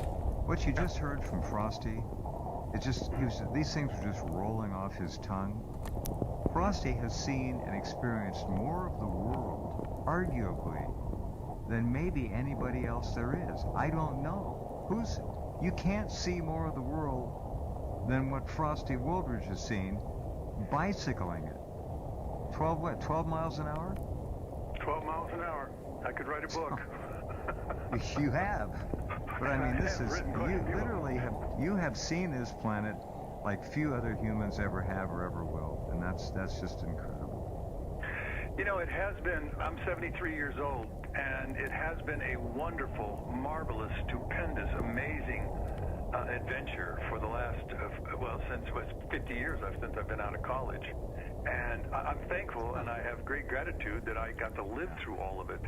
What you just heard from Frosty, these things were just rolling off his tongue. Frosty has seen and experienced more of the world, arguably, than maybe anybody else there is. I don't know. You can't see more of the world than what Frosty Woolridge has seen bicycling it. 12 miles an hour? 12 miles an hour. I could write a book. You have. But I mean, you have seen this planet like few other humans ever have or ever will, and that's just incredible. It has been, I'm 73 years old, and it has been a wonderful, marvelous, stupendous, amazing adventure for the last, since 50 years since I've been out of college. And I'm thankful, and I have great gratitude that I got to live through all of it.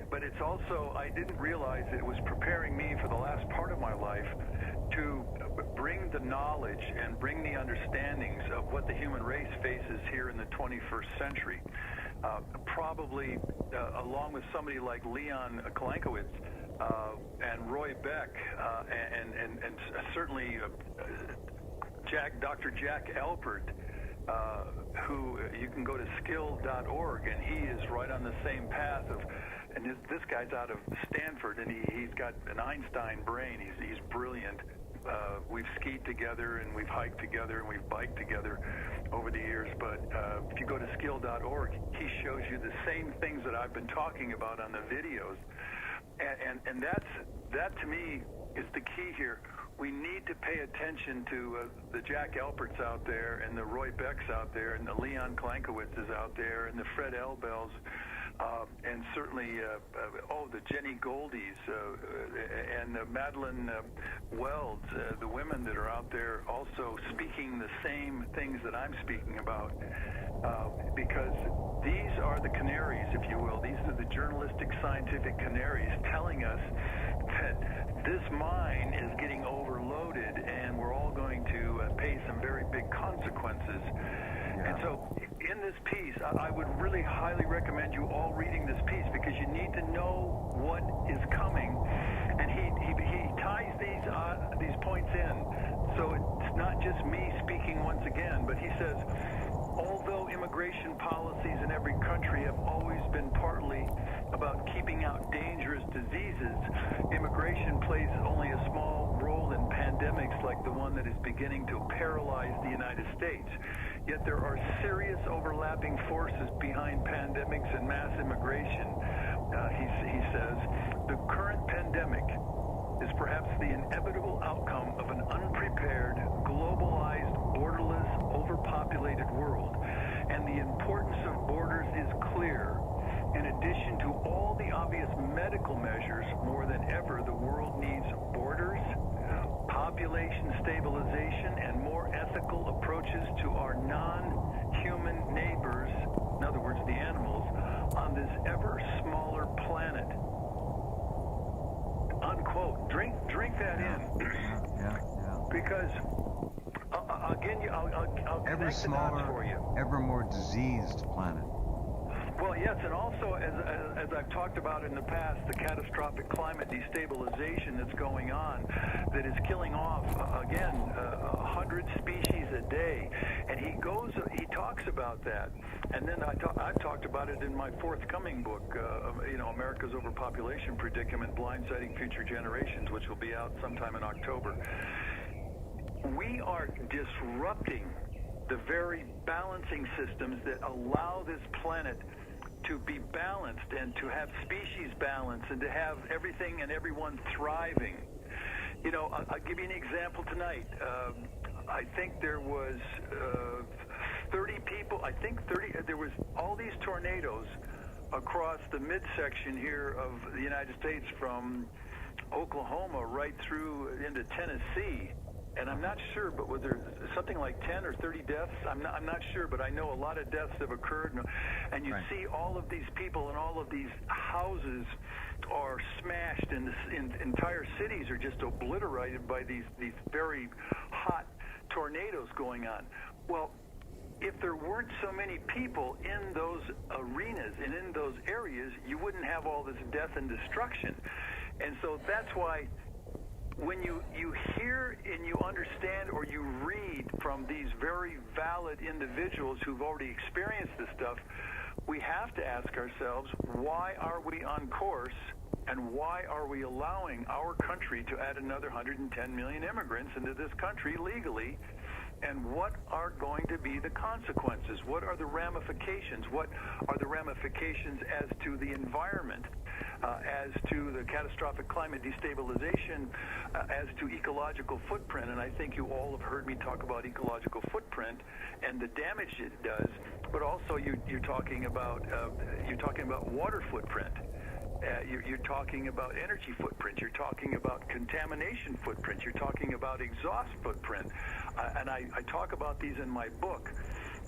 But it's also, I didn't realize that it was preparing me for the last part of my life to bring the knowledge and bring the understandings of what the human race faces here in the 21st century. Probably along with somebody like Leon Kalankowitz and Roy Beck and certainly Dr. Jack Alpert who you can go to skill.org, and he is right on the same path of. And this guy's out of Stanford, and he's got an Einstein brain. He's brilliant. We've skied together, and we've hiked together, and we've biked together over the years. But if you go to skill.org, he shows you the same things that I've been talking about on the videos. And that to me is the key here. We need to pay attention to the Jack Alperts out there, and the Roy Becks out there, and the Leon Klankowitzes out there, and the Fred Elbels. And certainly, the Jenny Goldies and Madeline Welds, the women that are out there also speaking the same things that I'm speaking about. Because these are the canaries, if you will. These are the journalistic, scientific canaries telling us that this mine is getting overloaded and we're all going to pay some very big consequences. And so in this piece, I would really highly recommend you all reading this piece, because you need to know what is coming. And he ties these points in. So it's not just me speaking once again, but he says, although immigration policies in every country have always been partly about keeping out dangerous diseases, immigration plays only a small role in pandemics like the one that is beginning to paralyze the United States. Yet there are serious overlapping forces behind pandemics and mass immigration. He says, the current pandemic is perhaps the inevitable outcome of an unprepared, globalized, borderless, overpopulated world. And the importance of borders is clear. In addition to all the obvious medical measures, more than ever, the world needs borders, population stabilization, and more ethical approaches to our non-human neighbors, in other words, the animals, on this ever smaller planet. Unquote. Drink that in. Yeah. Because, again, I'll connect the dots for you. Ever more diseased planet. Well, yes, and also, as I've talked about in the past, the catastrophic climate destabilization that's going on, that is killing off, again, 100 species a day. And he talks about that. And then I've talked about it in my forthcoming book, America's Overpopulation Predicament, Blindsiding Future Generations, which will be out sometime in October. We are disrupting the very balancing systems that allow this planet to be balanced and to have species balance and to have everything and everyone thriving. I'll give you an example tonight. I think there was 30 people. There was all these tornadoes across the midsection here of the United States, from Oklahoma right through into Tennessee. And I'm not sure, but was there something like 10 or 30 deaths? I'm not sure, but I know a lot of deaths have occurred. And you see all of these people and all of these houses are smashed, and entire cities are just obliterated by these very hot tornadoes going on. Well, if there weren't so many people in those arenas and in those areas, you wouldn't have all this death and destruction. And so that's why when you hear and you understand or you read from these very valid individuals who've already experienced this stuff, we have to ask ourselves, why are we on course, and why are we allowing our country to add another 110 million immigrants into this country legally? And what are going to be the consequences? What are the ramifications? What are the ramifications as to the environment, as to the catastrophic climate destabilization, as to ecological footprint? And I think you all have heard me talk about ecological footprint and the damage it does. But also, you're talking about water footprint. You're talking about energy footprint. You're talking about contamination footprint. You're talking about exhaust footprint. And I talk about these in my book.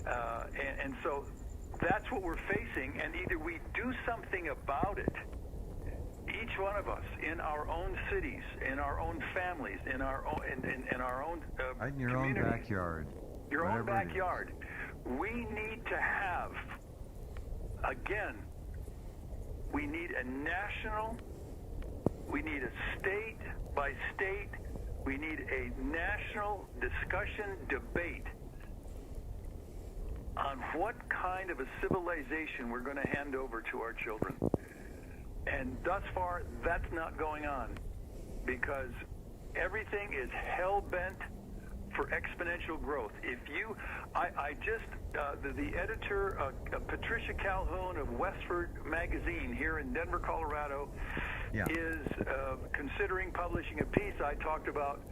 And so that's what we're facing. And either we do something about it, each one of us, in our own cities, in our own families, in our own in our own in your community, own backyard. Your own backyard. We need to have, again, we need a national, we need a state by state, we need a national discussion, debate on what kind of a civilization we're going to hand over to our children. And thus far, that's not going on, because everything is hell-bent for exponential growth. If you, the editor, Patricia Calhoun of Westford Magazine here in Denver, Colorado, is considering publishing a piece I talked about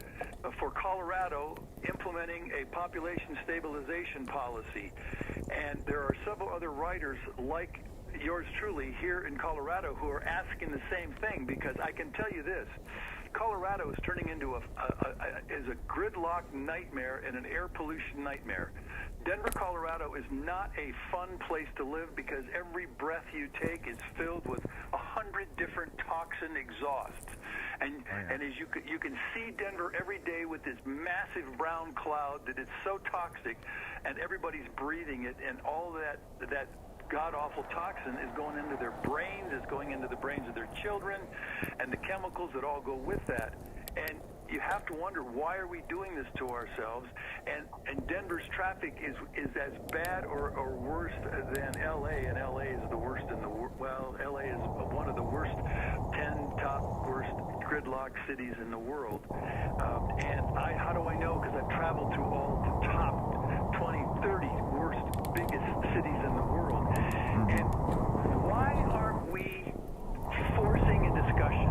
for Colorado implementing a population stabilization policy. And there are several other writers like yours truly here in Colorado who are asking the same thing, because I can tell you this: Colorado is turning into a gridlock nightmare and an air pollution nightmare. Denver, Colorado is not a fun place to live, because every breath you take is filled with 100 different toxin exhausts. And as you can see Denver every day with this massive brown cloud that is so toxic, and everybody's breathing it, and all that god-awful toxin is going into their brains, is going into the brains of their children, and the chemicals that all go with that. And you have to wonder, why are we doing this to ourselves? And Denver's traffic is as bad or worse than L.A., and L.A. is the worst in the world. Well, L.A. is one of the worst 10 top worst gridlock cities in the world. And how do I know? Because I've traveled through all the top 20, 30 worst, biggest cities in the world. And why aren't we forcing a discussion?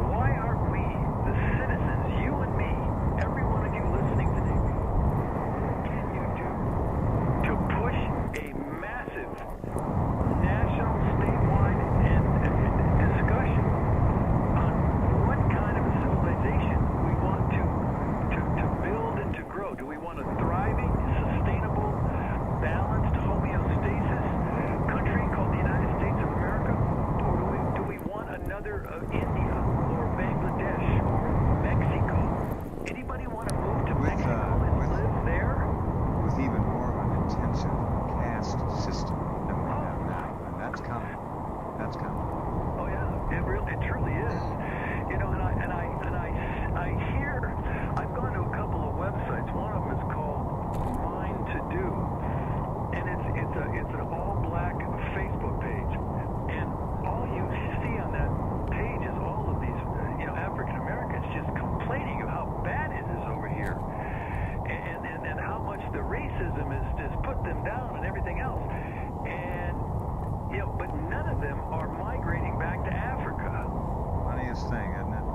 Why aren't we, the citizens, you and me, every one of you listening today, what can you do to push a massive national, statewide, and discussion on what kind of a civilization we want to build and to grow? Do we want a thriving, sustainable, balanced homeostasis country called the United States of America? Or do we want another India or Bangladesh or Mexico? Anybody want to move to Mexico and live there? With even more of an intensive caste system than we have now. And that's coming. That's coming. Oh yeah, it truly is. You know, and I hear, I've gone to a couple of websites. One of them is called Mind to Do, and it's an all-black Facebook page, and all you see on that page is all of these African Americans just complaining of how bad it is over here, and how much the racism is just put them down and everything else, and but none of them are migrating back to Africa. Funniest thing, isn't it?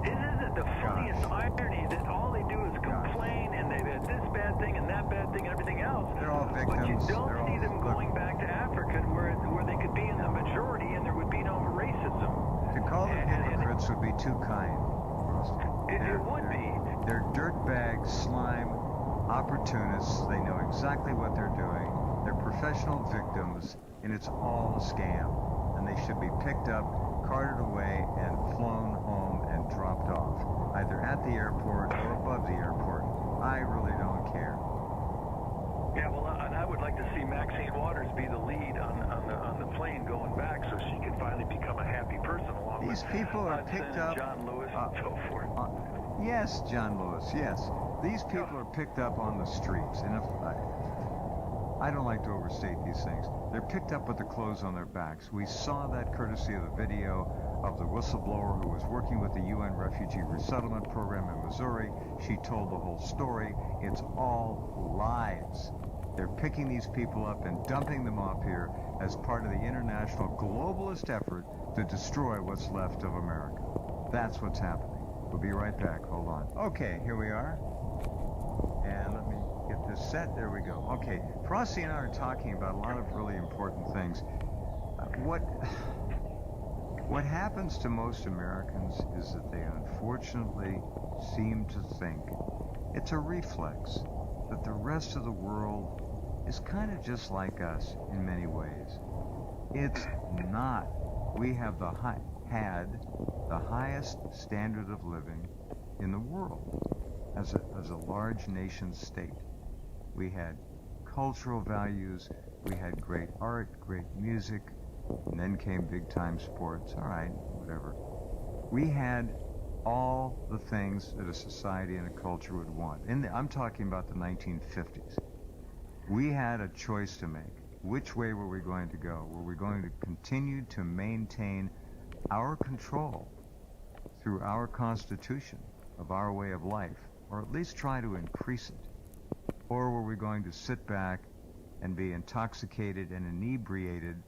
Isn't it the funniest irony that all they do is complain, and they've had this bad thing and that bad thing and everything else? They're all victims. But you don't see them going back to Africa where they could be in the majority and there would be no racism. To call them hypocrites would be too kind. It would be. They're dirtbag, slime, opportunists. They know exactly what they're doing. They're professional victims, and it's all a scam. And they should be picked up, carted away, and flown home and dropped off, either at the airport or above the airport. I really don't care. Yeah, well, and I would like to see Maxine Waters be the lead on the plane going back, so she can finally become a happy person along These with people are Hudson picked and up. John Lewis and so forth. Yes, John Lewis. Yes, these people are picked up on the streets, and if I don't like to overstate these things, they're picked up with the clothes on their backs. We saw that courtesy of the video of the whistleblower who was working with the UN Refugee Resettlement Program in Missouri. She told the whole story. It's all lies. They're picking these people up and dumping them off here as part of the international globalist effort to destroy what's left of America. That's what's happening. We'll be right back. Hold on. Okay, here we are. And let me get this set. There we go. Okay, Frosty and I are talking about a lot of really important things. What happens to most Americans is that they unfortunately seem to think it's a reflex that the rest of the world is kind of just like us in many ways. It's not. We have had the highest standard of living in the world as a large nation state. We had cultural values, we had great art, great music, and then came big-time sports. All right, whatever. We had all the things that a society and a culture would want. I'm talking about the 1950s. We had a choice to make. Which way were we going to go? Were we going to continue to maintain our control through our Constitution of our way of life, or at least try to increase it? Or were we going to sit back and be intoxicated and inebriated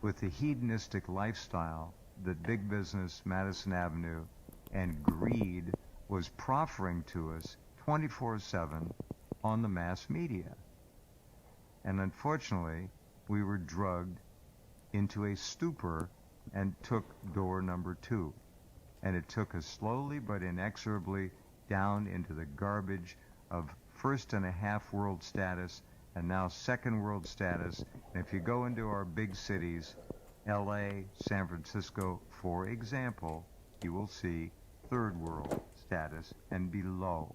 with the hedonistic lifestyle that big business, Madison Avenue, and greed was proffering to us 24/7 on the mass media? And unfortunately, we were drugged into a stupor and took door number 2. And it took us slowly but inexorably down into the garbage of first and a half world status and now second world status. And if you go into our big cities, LA, San Francisco, for example, you will see third world status and below.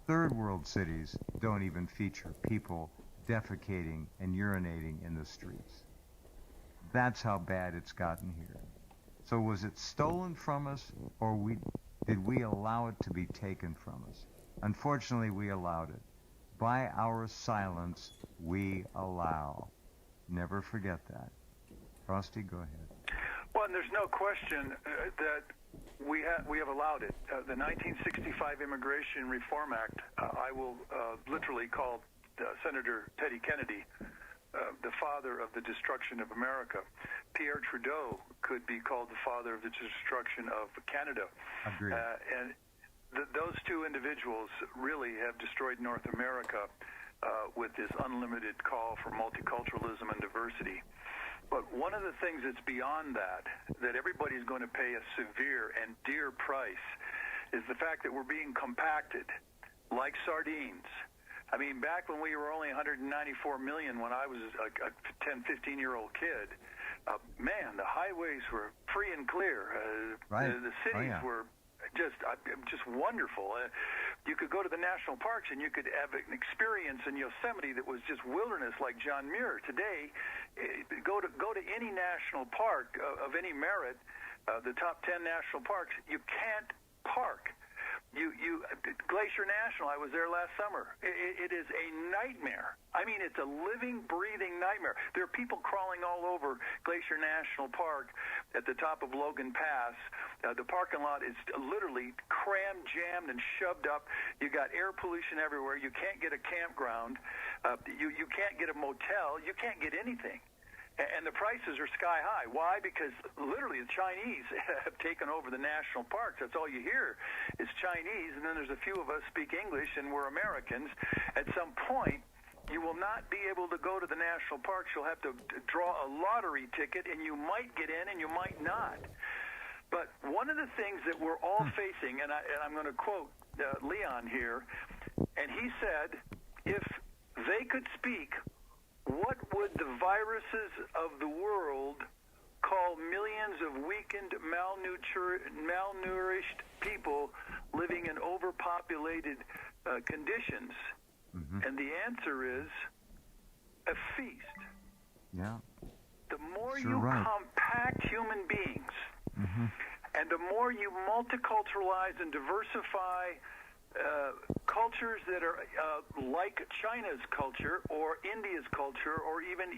Third world cities don't even feature people defecating and urinating in the streets. That's how bad it's gotten here. So was it stolen from us, or did we allow it to be taken from us? Unfortunately, we allowed it. By our silence, we allow. Never forget that. Frosty, go ahead. Well, and there's no question that we have allowed it. The 1965 Immigration Reform Act, I will literally call Senator Teddy Kennedy the father of the destruction of America. Pierre Trudeau could be called the father of the destruction of Canada. Agreed. And those two individuals really have destroyed North America with this unlimited call for multiculturalism and diversity. But one of the things that's beyond that everybody's going to pay a severe and dear price, is the fact that we're being compacted like sardines. I mean, back when we were only 194 million, when I was a 10, 15-year-old kid, man, the highways were free and clear. Right. The cities were just wonderful. You could go to the national parks and you could have an experience in Yosemite that was just wilderness like John Muir. Today, go to any national park of any merit, the top 10 national parks, you can't park. Glacier National, I was there last summer. It is a nightmare. I mean, it's a living, breathing nightmare. There are people crawling all over Glacier National Park at the top of Logan Pass. The parking lot is literally crammed, jammed, and shoved up. You got air pollution everywhere. You can't get a campground. You can't get a motel. You can't get anything. And the prices are sky high. Why? Because literally the Chinese have taken over the national parks. That's all you hear is Chinese, and then there's a few of us speak English, and we're Americans. At some point, you will not be able to go to the national parks. You'll have to draw a lottery ticket, and you might get in and you might not. But one of the things that we're all facing, and I'm going to quote Leon here, and he said, if they could speak, what would the viruses of the world call millions of weakened, malnourished people living in overpopulated conditions? Mm-hmm. And the answer is a feast. Yeah. The more you compact human beings, mm-hmm. and the more you multiculturalize and diversify cultures that are like China's culture or India's culture, or even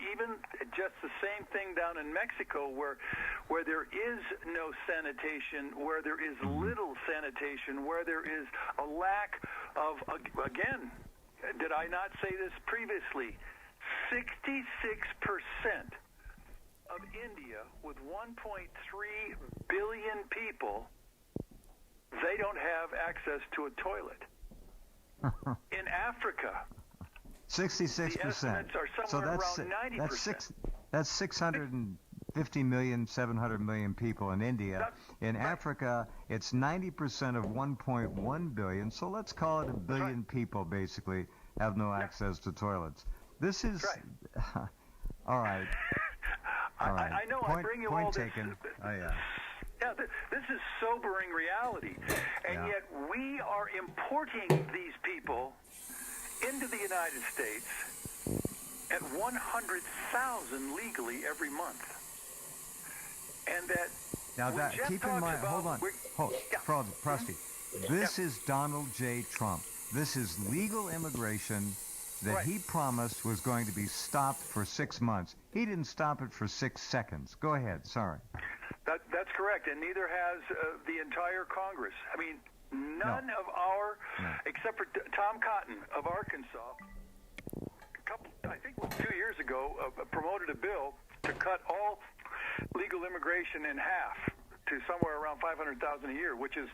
just the same thing down in Mexico, where there is no sanitation, where there is little sanitation, where there is a lack of, again, did I not say this previously, 66% of India with 1.3 billion people, they don't have access to a toilet. In Africa, 66%. The estimates are somewhere around 90%. That's 650 million, 700 million people in India. In Africa, it's 90% of 1.1 billion. So let's call it a billion people basically have no access to toilets. This is all right. All right. I know. I bring you point all this. Taken. Oh yeah. Yeah, this is sobering reality. And yet we are importing these people into the United States at 100,000 legally every month. And that... Now, keep in mind, hold on. Frosty, this is Donald J. Trump. This is legal immigration that he promised was going to be stopped for 6 months. He didn't stop it for 6 seconds. Go ahead. Sorry. That's correct, and neither has the entire Congress. I mean, none of our, except for Tom Cotton of Arkansas, I think 2 years ago, promoted a bill to cut all legal immigration in half to somewhere around 500,000 a year, which is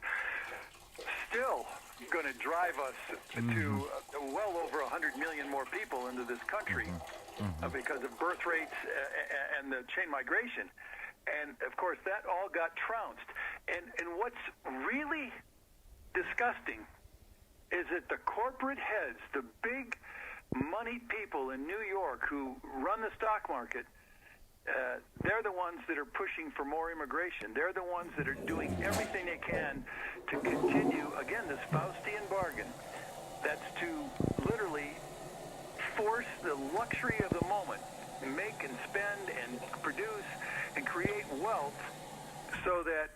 still going to drive us to well over 100 million more people into this country because of birth rates and the chain migration. And, of course, that all got trounced. And what's really disgusting is that the corporate heads, the big money people in New York who run the stock market, they're the ones that are pushing for more immigration. They're the ones that are doing everything they can to continue, again, this Faustian bargain. That's to literally force the luxury of the moment, make and spend and produce and create wealth so that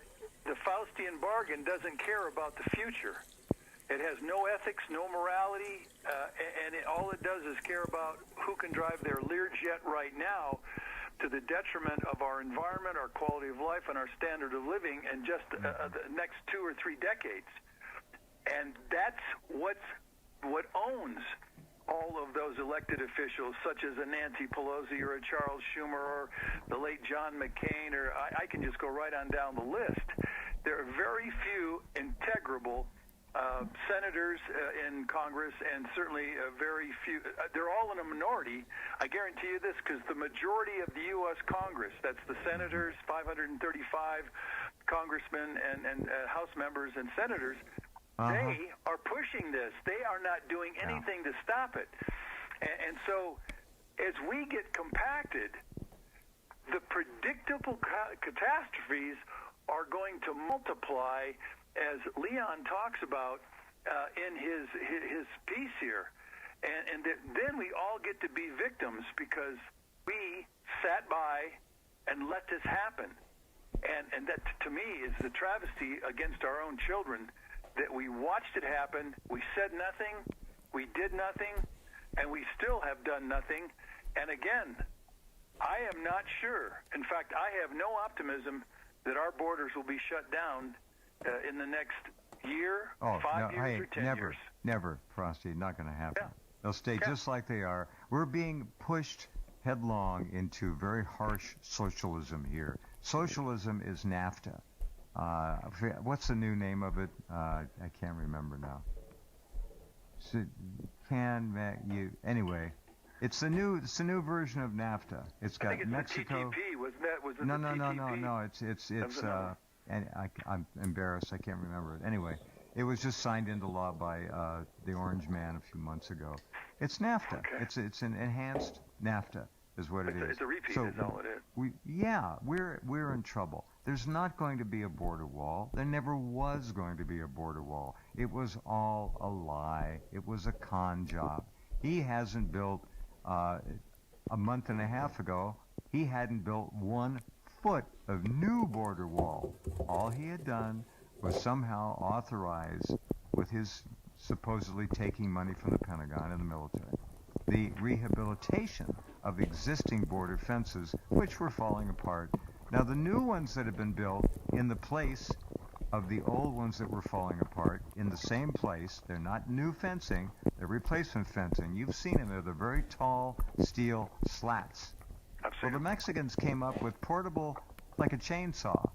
the Faustian bargain doesn't care about the future. It has no ethics, no morality, and all it does is care about who can drive their Learjet right now to the detriment of our environment, our quality of life, and our standard of living in just the next 2 or 3 decades. And that's what owns all of those elected officials, such as a Nancy Pelosi or a Charles Schumer or the late John McCain, or I can just go right on down the list. There are very few integrable senators in Congress, and certainly very few. They're all in a minority. I guarantee you this, because the majority of the U.S. Congress, that's the senators, 535 congressmen and House members and senators, they are pushing this. They are not doing anything to stop it. And so as we get compacted, the predictable catastrophes are going to multiply, as Leon talks about in his piece here. And then we all get to be victims because we sat by and let this happen. And that, to me, is the travesty against our own children, that we watched it happen, we said nothing, we did nothing, and we still have done nothing. And again, I am not sure. In fact, I have no optimism that our borders will be shut down in the next year, 5 years, or 10 years. Never, Frosty. Not going to happen. They'll stay just like they are. We're being pushed headlong into very harsh socialism here. Socialism is NAFTA. What's the new name of it? I can't remember now. Anyway, it's the new version of NAFTA. It's got Mexico. The TTP, wasn't that? Was it No. It's and I'm embarrassed. I can't remember it. Anyway, it was just signed into law by the Orange Man a few months ago. It's NAFTA. Okay. It's an enhanced NAFTA, is what it is. It's a repeat. So is all it is. We're in trouble. There's not going to be a border wall. There never was going to be a border wall. It was all a lie. It was a con job. He hasn't built, a month and a half ago, he hadn't built 1 foot of new border wall. All he had done was somehow authorize, with his supposedly taking money from the Pentagon and the military, the rehabilitation of existing border fences, which were falling apart. Now, the new ones that have been built in the place of the old ones that were falling apart, in the same place, they're not new fencing, they're replacement fencing. You've seen them. They're the very tall steel slats. Well, the Mexicans came up with portable, like a chainsaw,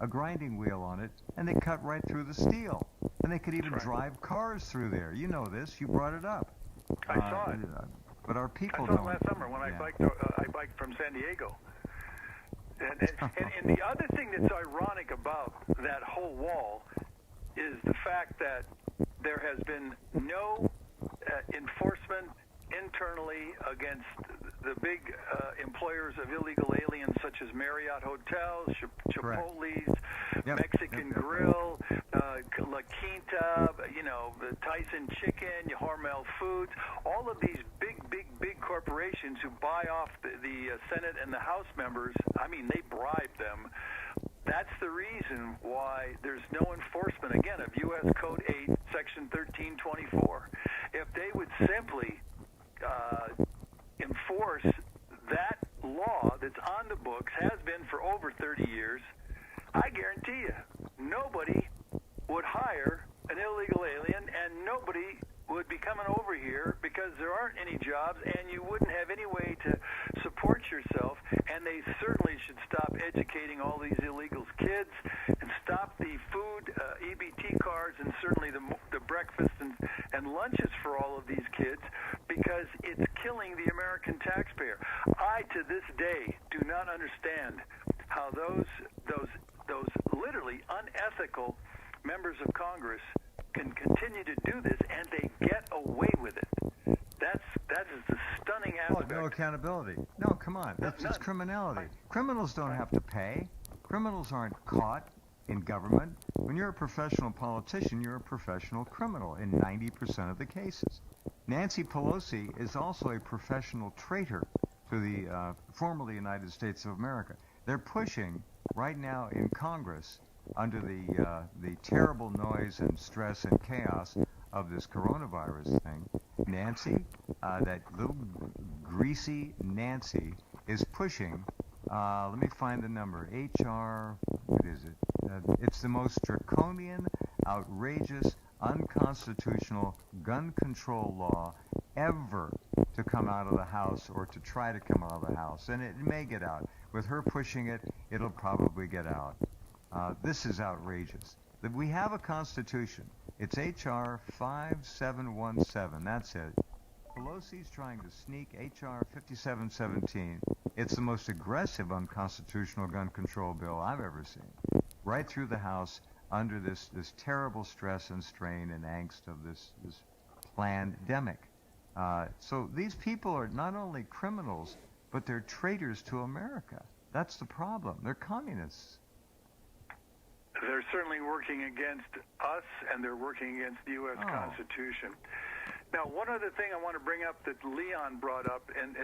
a grinding wheel on it, and they cut right through the steel. And they could even drive cars through there. You know this. You brought it up. I saw it. But our people know. I saw it last summer when I biked from San Diego. And the other thing that's ironic about that whole wall is the fact that there has been no enforcement internally against the big employers of illegal aliens, such as Marriott Hotels, Chipotle's, Mexican Grill, La Quinta, the Tyson Chicken, Hormel Foods, all of these big corporations who buy off the Senate and the House members. I mean, they bribe them. That's the reason why there's no enforcement, again, of U.S. Code 8, Section 1324. If they would simply enforce that law that's on the books, has been for over 30 years, I guarantee you, nobody would hire an illegal alien, and nobody would be coming over here because there aren't any jobs, and you wouldn't have any way to support yourself, and they certainly should stop educating all these illegals' kids and stop the food, EBT cards, and certainly the breakfast and lunches for all of these kids, because it's killing the American taxpayer. I, to this day, do not understand how those literally unethical members of Congress can continue to do this, and they get away with it. That is the stunning aspect. No accountability. No, come on. That's just criminality. Criminals don't have to pay. Criminals aren't caught in government. When you're a professional politician, you're a professional criminal in 90% of the cases. Nancy Pelosi is also a professional traitor to the formerly United States of America. They're pushing right now in Congress, under the terrible noise and stress and chaos of this coronavirus thing, Nancy, that little greasy Nancy, is pushing, let me find the number, HR, what is it? It's the most draconian, outrageous, unconstitutional gun control law ever to come out of the House, or to try to come out of the House. And it may get out. With her pushing it, it'll probably get out. This is outrageous. We have a Constitution. It's H.R. 5717. That's it. Pelosi's trying to sneak H.R. 5717. It's the most aggressive unconstitutional gun control bill I've ever seen. Right through the House under this terrible stress and strain and angst of this pandemic. So these people are not only criminals, but they're traitors to America. That's the problem. They're communists. They're certainly working against us, and they're working against the U.S. Constitution. Now, one other thing I want to bring up that Leon brought up, and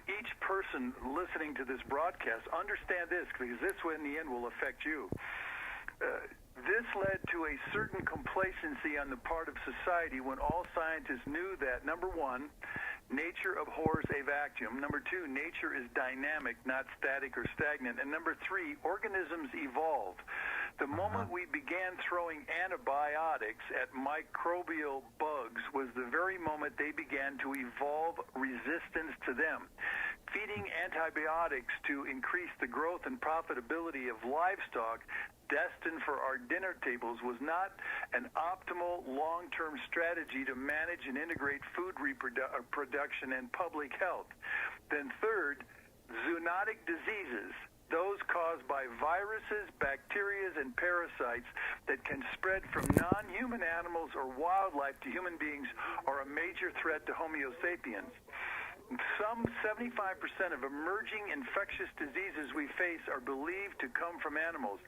each person listening to this broadcast, understand this, because this, in the end, will affect you. This led to a certain complacency on the part of society when all scientists knew that, number one, nature abhors a vacuum. Number two, nature is dynamic, not static or stagnant. And number three, organisms evolve. The moment we began throwing antibiotics at microbial bugs was the very moment they began to evolve resistance to them. Feeding antibiotics to increase the growth and profitability of livestock destined for our dinner tables was not an optimal long-term strategy to manage and integrate food production and public health. Then third, zoonotic diseases, those caused by viruses, bacteria, and parasites that can spread from non-human animals or wildlife to human beings, are a major threat to Homo sapiens. Some 75% of emerging infectious diseases we face are believed to come from animals.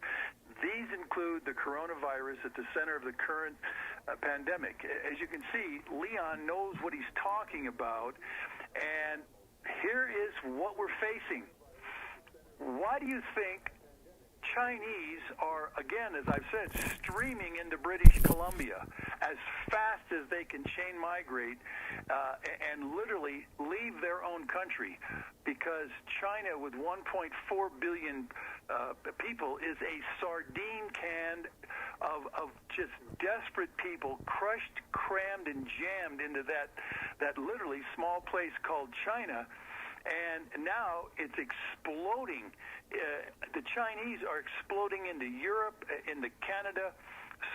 These include the coronavirus at the center of the current pandemic. As you can see, Leon knows what he's talking about, and here is what we're facing. Why do you think Chinese are, again, as I've said, streaming into British Columbia as fast as they can chain migrate and literally leave their own country? Because China, with 1.4 billion people, is a sardine can of just desperate people crushed, crammed, and jammed into that literally small place called China. And now it's exploding. The Chinese are exploding into Europe, into Canada,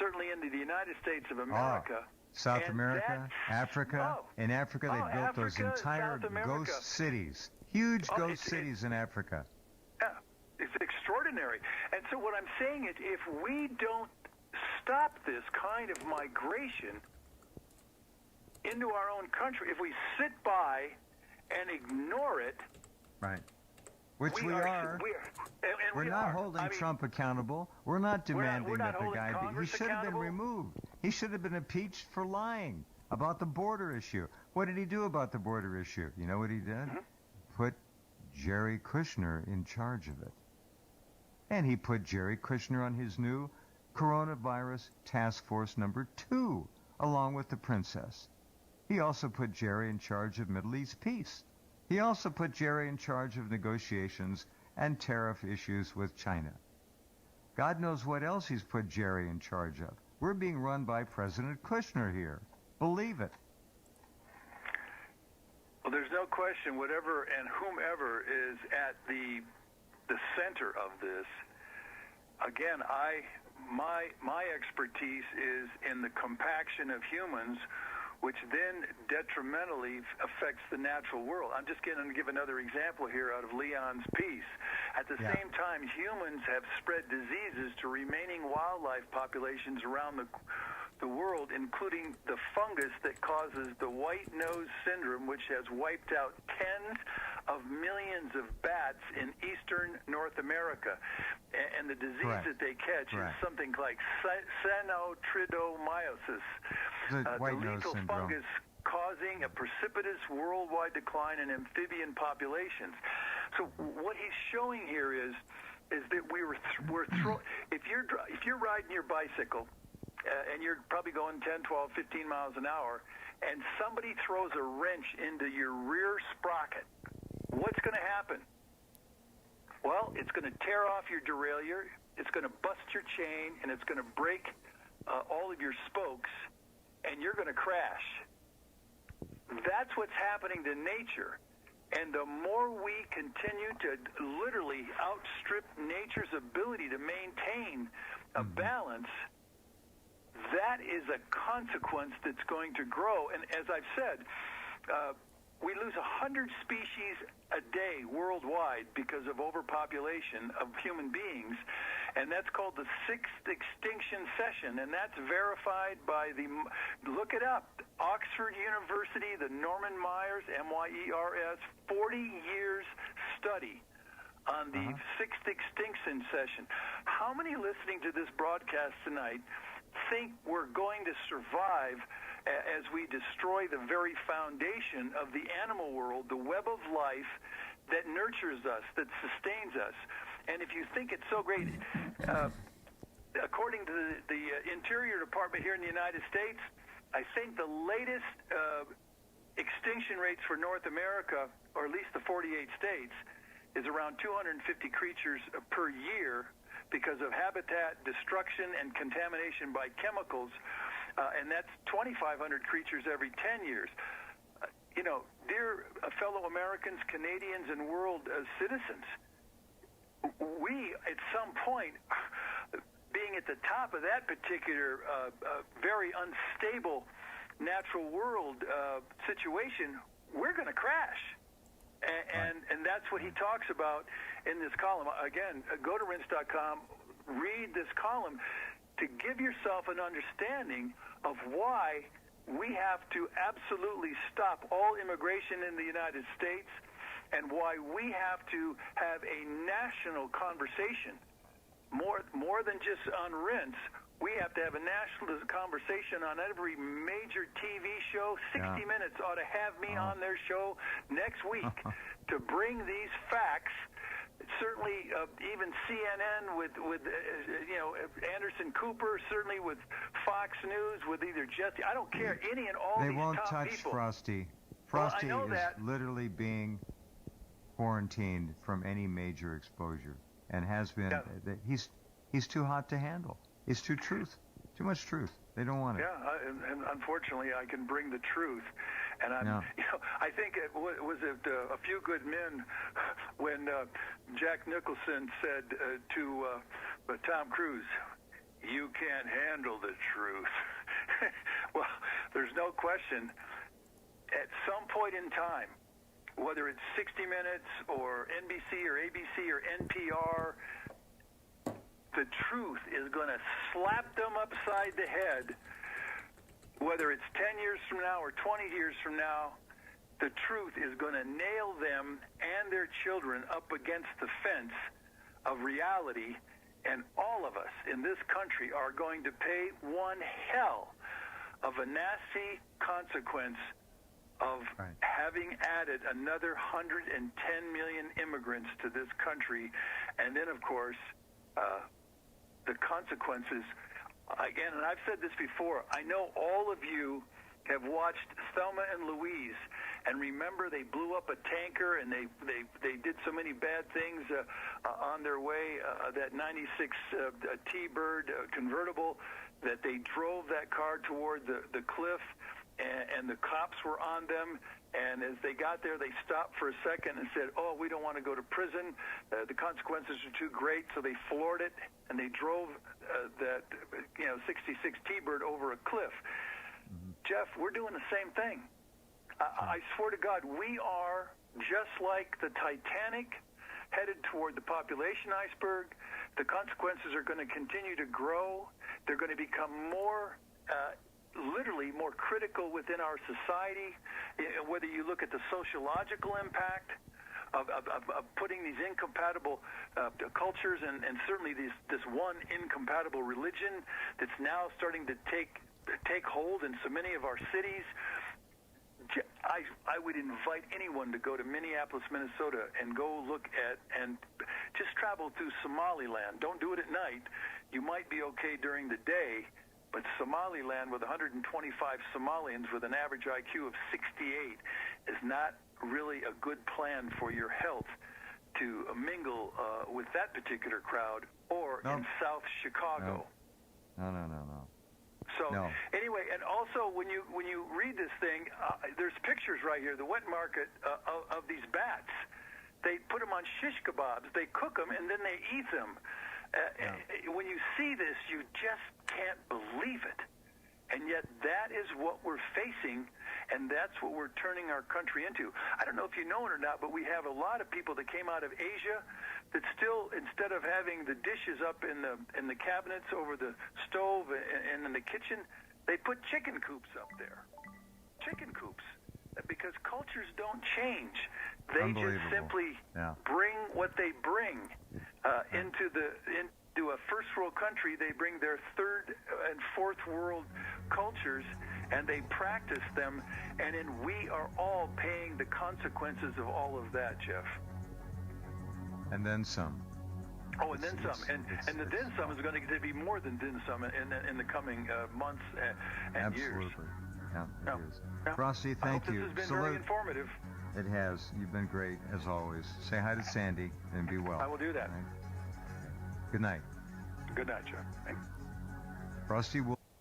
certainly into the United States of America. South America, Africa. In Africa, they built those entire ghost cities. Huge ghost cities in Africa. Yeah, it's extraordinary. And so what I'm saying is, if we don't stop this kind of migration into our own country, if we sit by and ignore it, right? Which we are. We're not holding Trump accountable. We're not demanding that the guy be. He should have been removed. He should have been impeached for lying about the border issue. What did he do about the border issue? You know what he did? Put Jerry Kushner in charge of it. And he put Jerry Kushner on his new coronavirus task force number 2, along with the princess. He also put Jerry in charge of Middle East peace. He also put Jerry in charge of negotiations and tariff issues with China. God knows what else he's put Jerry in charge of. We're being run by President Kushner here. Believe it. Well, there's no question whatever and whomever is at the center of this. Again, my expertise is in the compaction of humans, which then detrimentally affects the natural world. I'm just going to give another example here out of Leon's piece. At the same time, humans have spread diseases to remaining wildlife populations around the world, including the fungus that causes the white nose syndrome, which has wiped out tens of millions of bats in eastern North America. And the disease that they catch is something like cyanotridomyosis, The white nose lethal syndrome. fungus causing a precipitous worldwide decline in amphibian populations. So what he's showing here is that if you're riding your bicycle and you're probably going 10, 12, 15 miles an hour, and somebody throws a wrench into your rear sprocket, what's going to happen? Well, it's going to tear off your derailleur, it's going to bust your chain, and it's going to break all of your spokes, and you're going to crash. That's what's happening to nature. And the more we continue to literally outstrip nature's ability to maintain a balance, that is a consequence that's going to grow. And as I've said, we lose 100 species a day worldwide because of overpopulation of human beings, and that's called the sixth extinction session, and that's verified by look it up, Oxford University, the Norman Myers, M-Y-E-R-S, 40 years study on the sixth extinction session. How many listening to this broadcast tonight think we're going to survive as we destroy the very foundation of the animal world, the web of life that nurtures us, that sustains us? And if you think it's so great, according to the Interior Department here in the United States, I think the latest extinction rates for North America, or at least the 48 states, is around 250 creatures per year because of habitat destruction and contamination by chemicals, and that's 2,500 creatures every 10 years. Dear fellow Americans, Canadians, and world citizens, we, at some point, being at the top of that particular very unstable natural world situation, we're going to crash. And that's what he talks about in this column. Again, go to Rense.com, read this column to give yourself an understanding of why we have to absolutely stop all immigration in the United States, and why we have to have a national conversation, more than just on Rense. We have to have a national conversation on every major TV show. 60 Minutes ought to have me on their show next week to bring these facts. Certainly, even CNN with Anderson Cooper, certainly with Fox News, with either Jesse, I don't care, any and all They these won't top touch people. Frosty. Well, Frosty I know is that. literally being quarantined from any major exposure, and has been. He's too hot to handle. It's too much truth. They don't want it. Yeah, and unfortunately, I can bring the truth. And I think it was A Few Good Men when Jack Nicholson said to Tom Cruise, "You can't handle the truth." Well, there's no question. At some point in time, whether it's 60 Minutes or NBC or ABC or NPR, the truth is going to slap them upside the head. Whether it's 10 years from now or 20 years from now, the truth is going to nail them and their children up against the fence of reality, and all of us in this country are going to pay one hell of a nasty consequence of having added another 110 million immigrants to this country. And then, of course, the consequences, again, and I've said this before, I know all of you have watched Thelma and Louise, and remember they blew up a tanker and they did so many bad things on their way, that 96 T-Bird convertible, that they drove that car toward the cliff, and the cops were on them, and as they got there, they stopped for a second and said, oh, we don't want to go to prison. The consequences are too great, so they floored it, and they drove that 66 T-Bird over a cliff. Jeff, we're doing the same thing. I swear to God, we are just like the Titanic, headed toward the population iceberg. The consequences are going to continue to grow. They're going to become more, literally more critical within our society, whether you look at the sociological impact of putting these incompatible cultures and certainly this one incompatible religion that's now starting to take hold in so many of our cities. I would invite anyone to go to Minneapolis, Minnesota, and go look at and just travel through Somaliland. Don't do it at night. You might be okay during the day, but Somaliland with 125 Somalians with an average IQ of 68 is not really a good plan for your health to mingle with that particular crowd, or in South Chicago. No. So anyway, and also when you read this thing, there's pictures right here. The wet market of these bats. They put them on shish kebabs. They cook them and then they eat them. When you see this, you just can't believe it. And yet that is what we're facing, and that's what we're turning our country into. I don't know if you know it or not, but we have a lot of people that came out of Asia that still, instead of having the dishes up in the cabinets over the stove and in the kitchen, they put chicken coops up there. Chicken coops. Because cultures don't change. They just simply bring what they bring into a first world country. They bring their third and fourth world cultures and they practice them, and then we are all paying the consequences of all of that, Jeff. And then some. Oh, and then some. And the then some is going to be more than then some in the coming months and years. Absolutely. Yeah, it is. Frosty, thank you. This has been very informative. It has. You've been great, as always. Say hi to Sandy and be well. I will do that. Right? Good night. Good night, Jeff. Thanks. Frosty will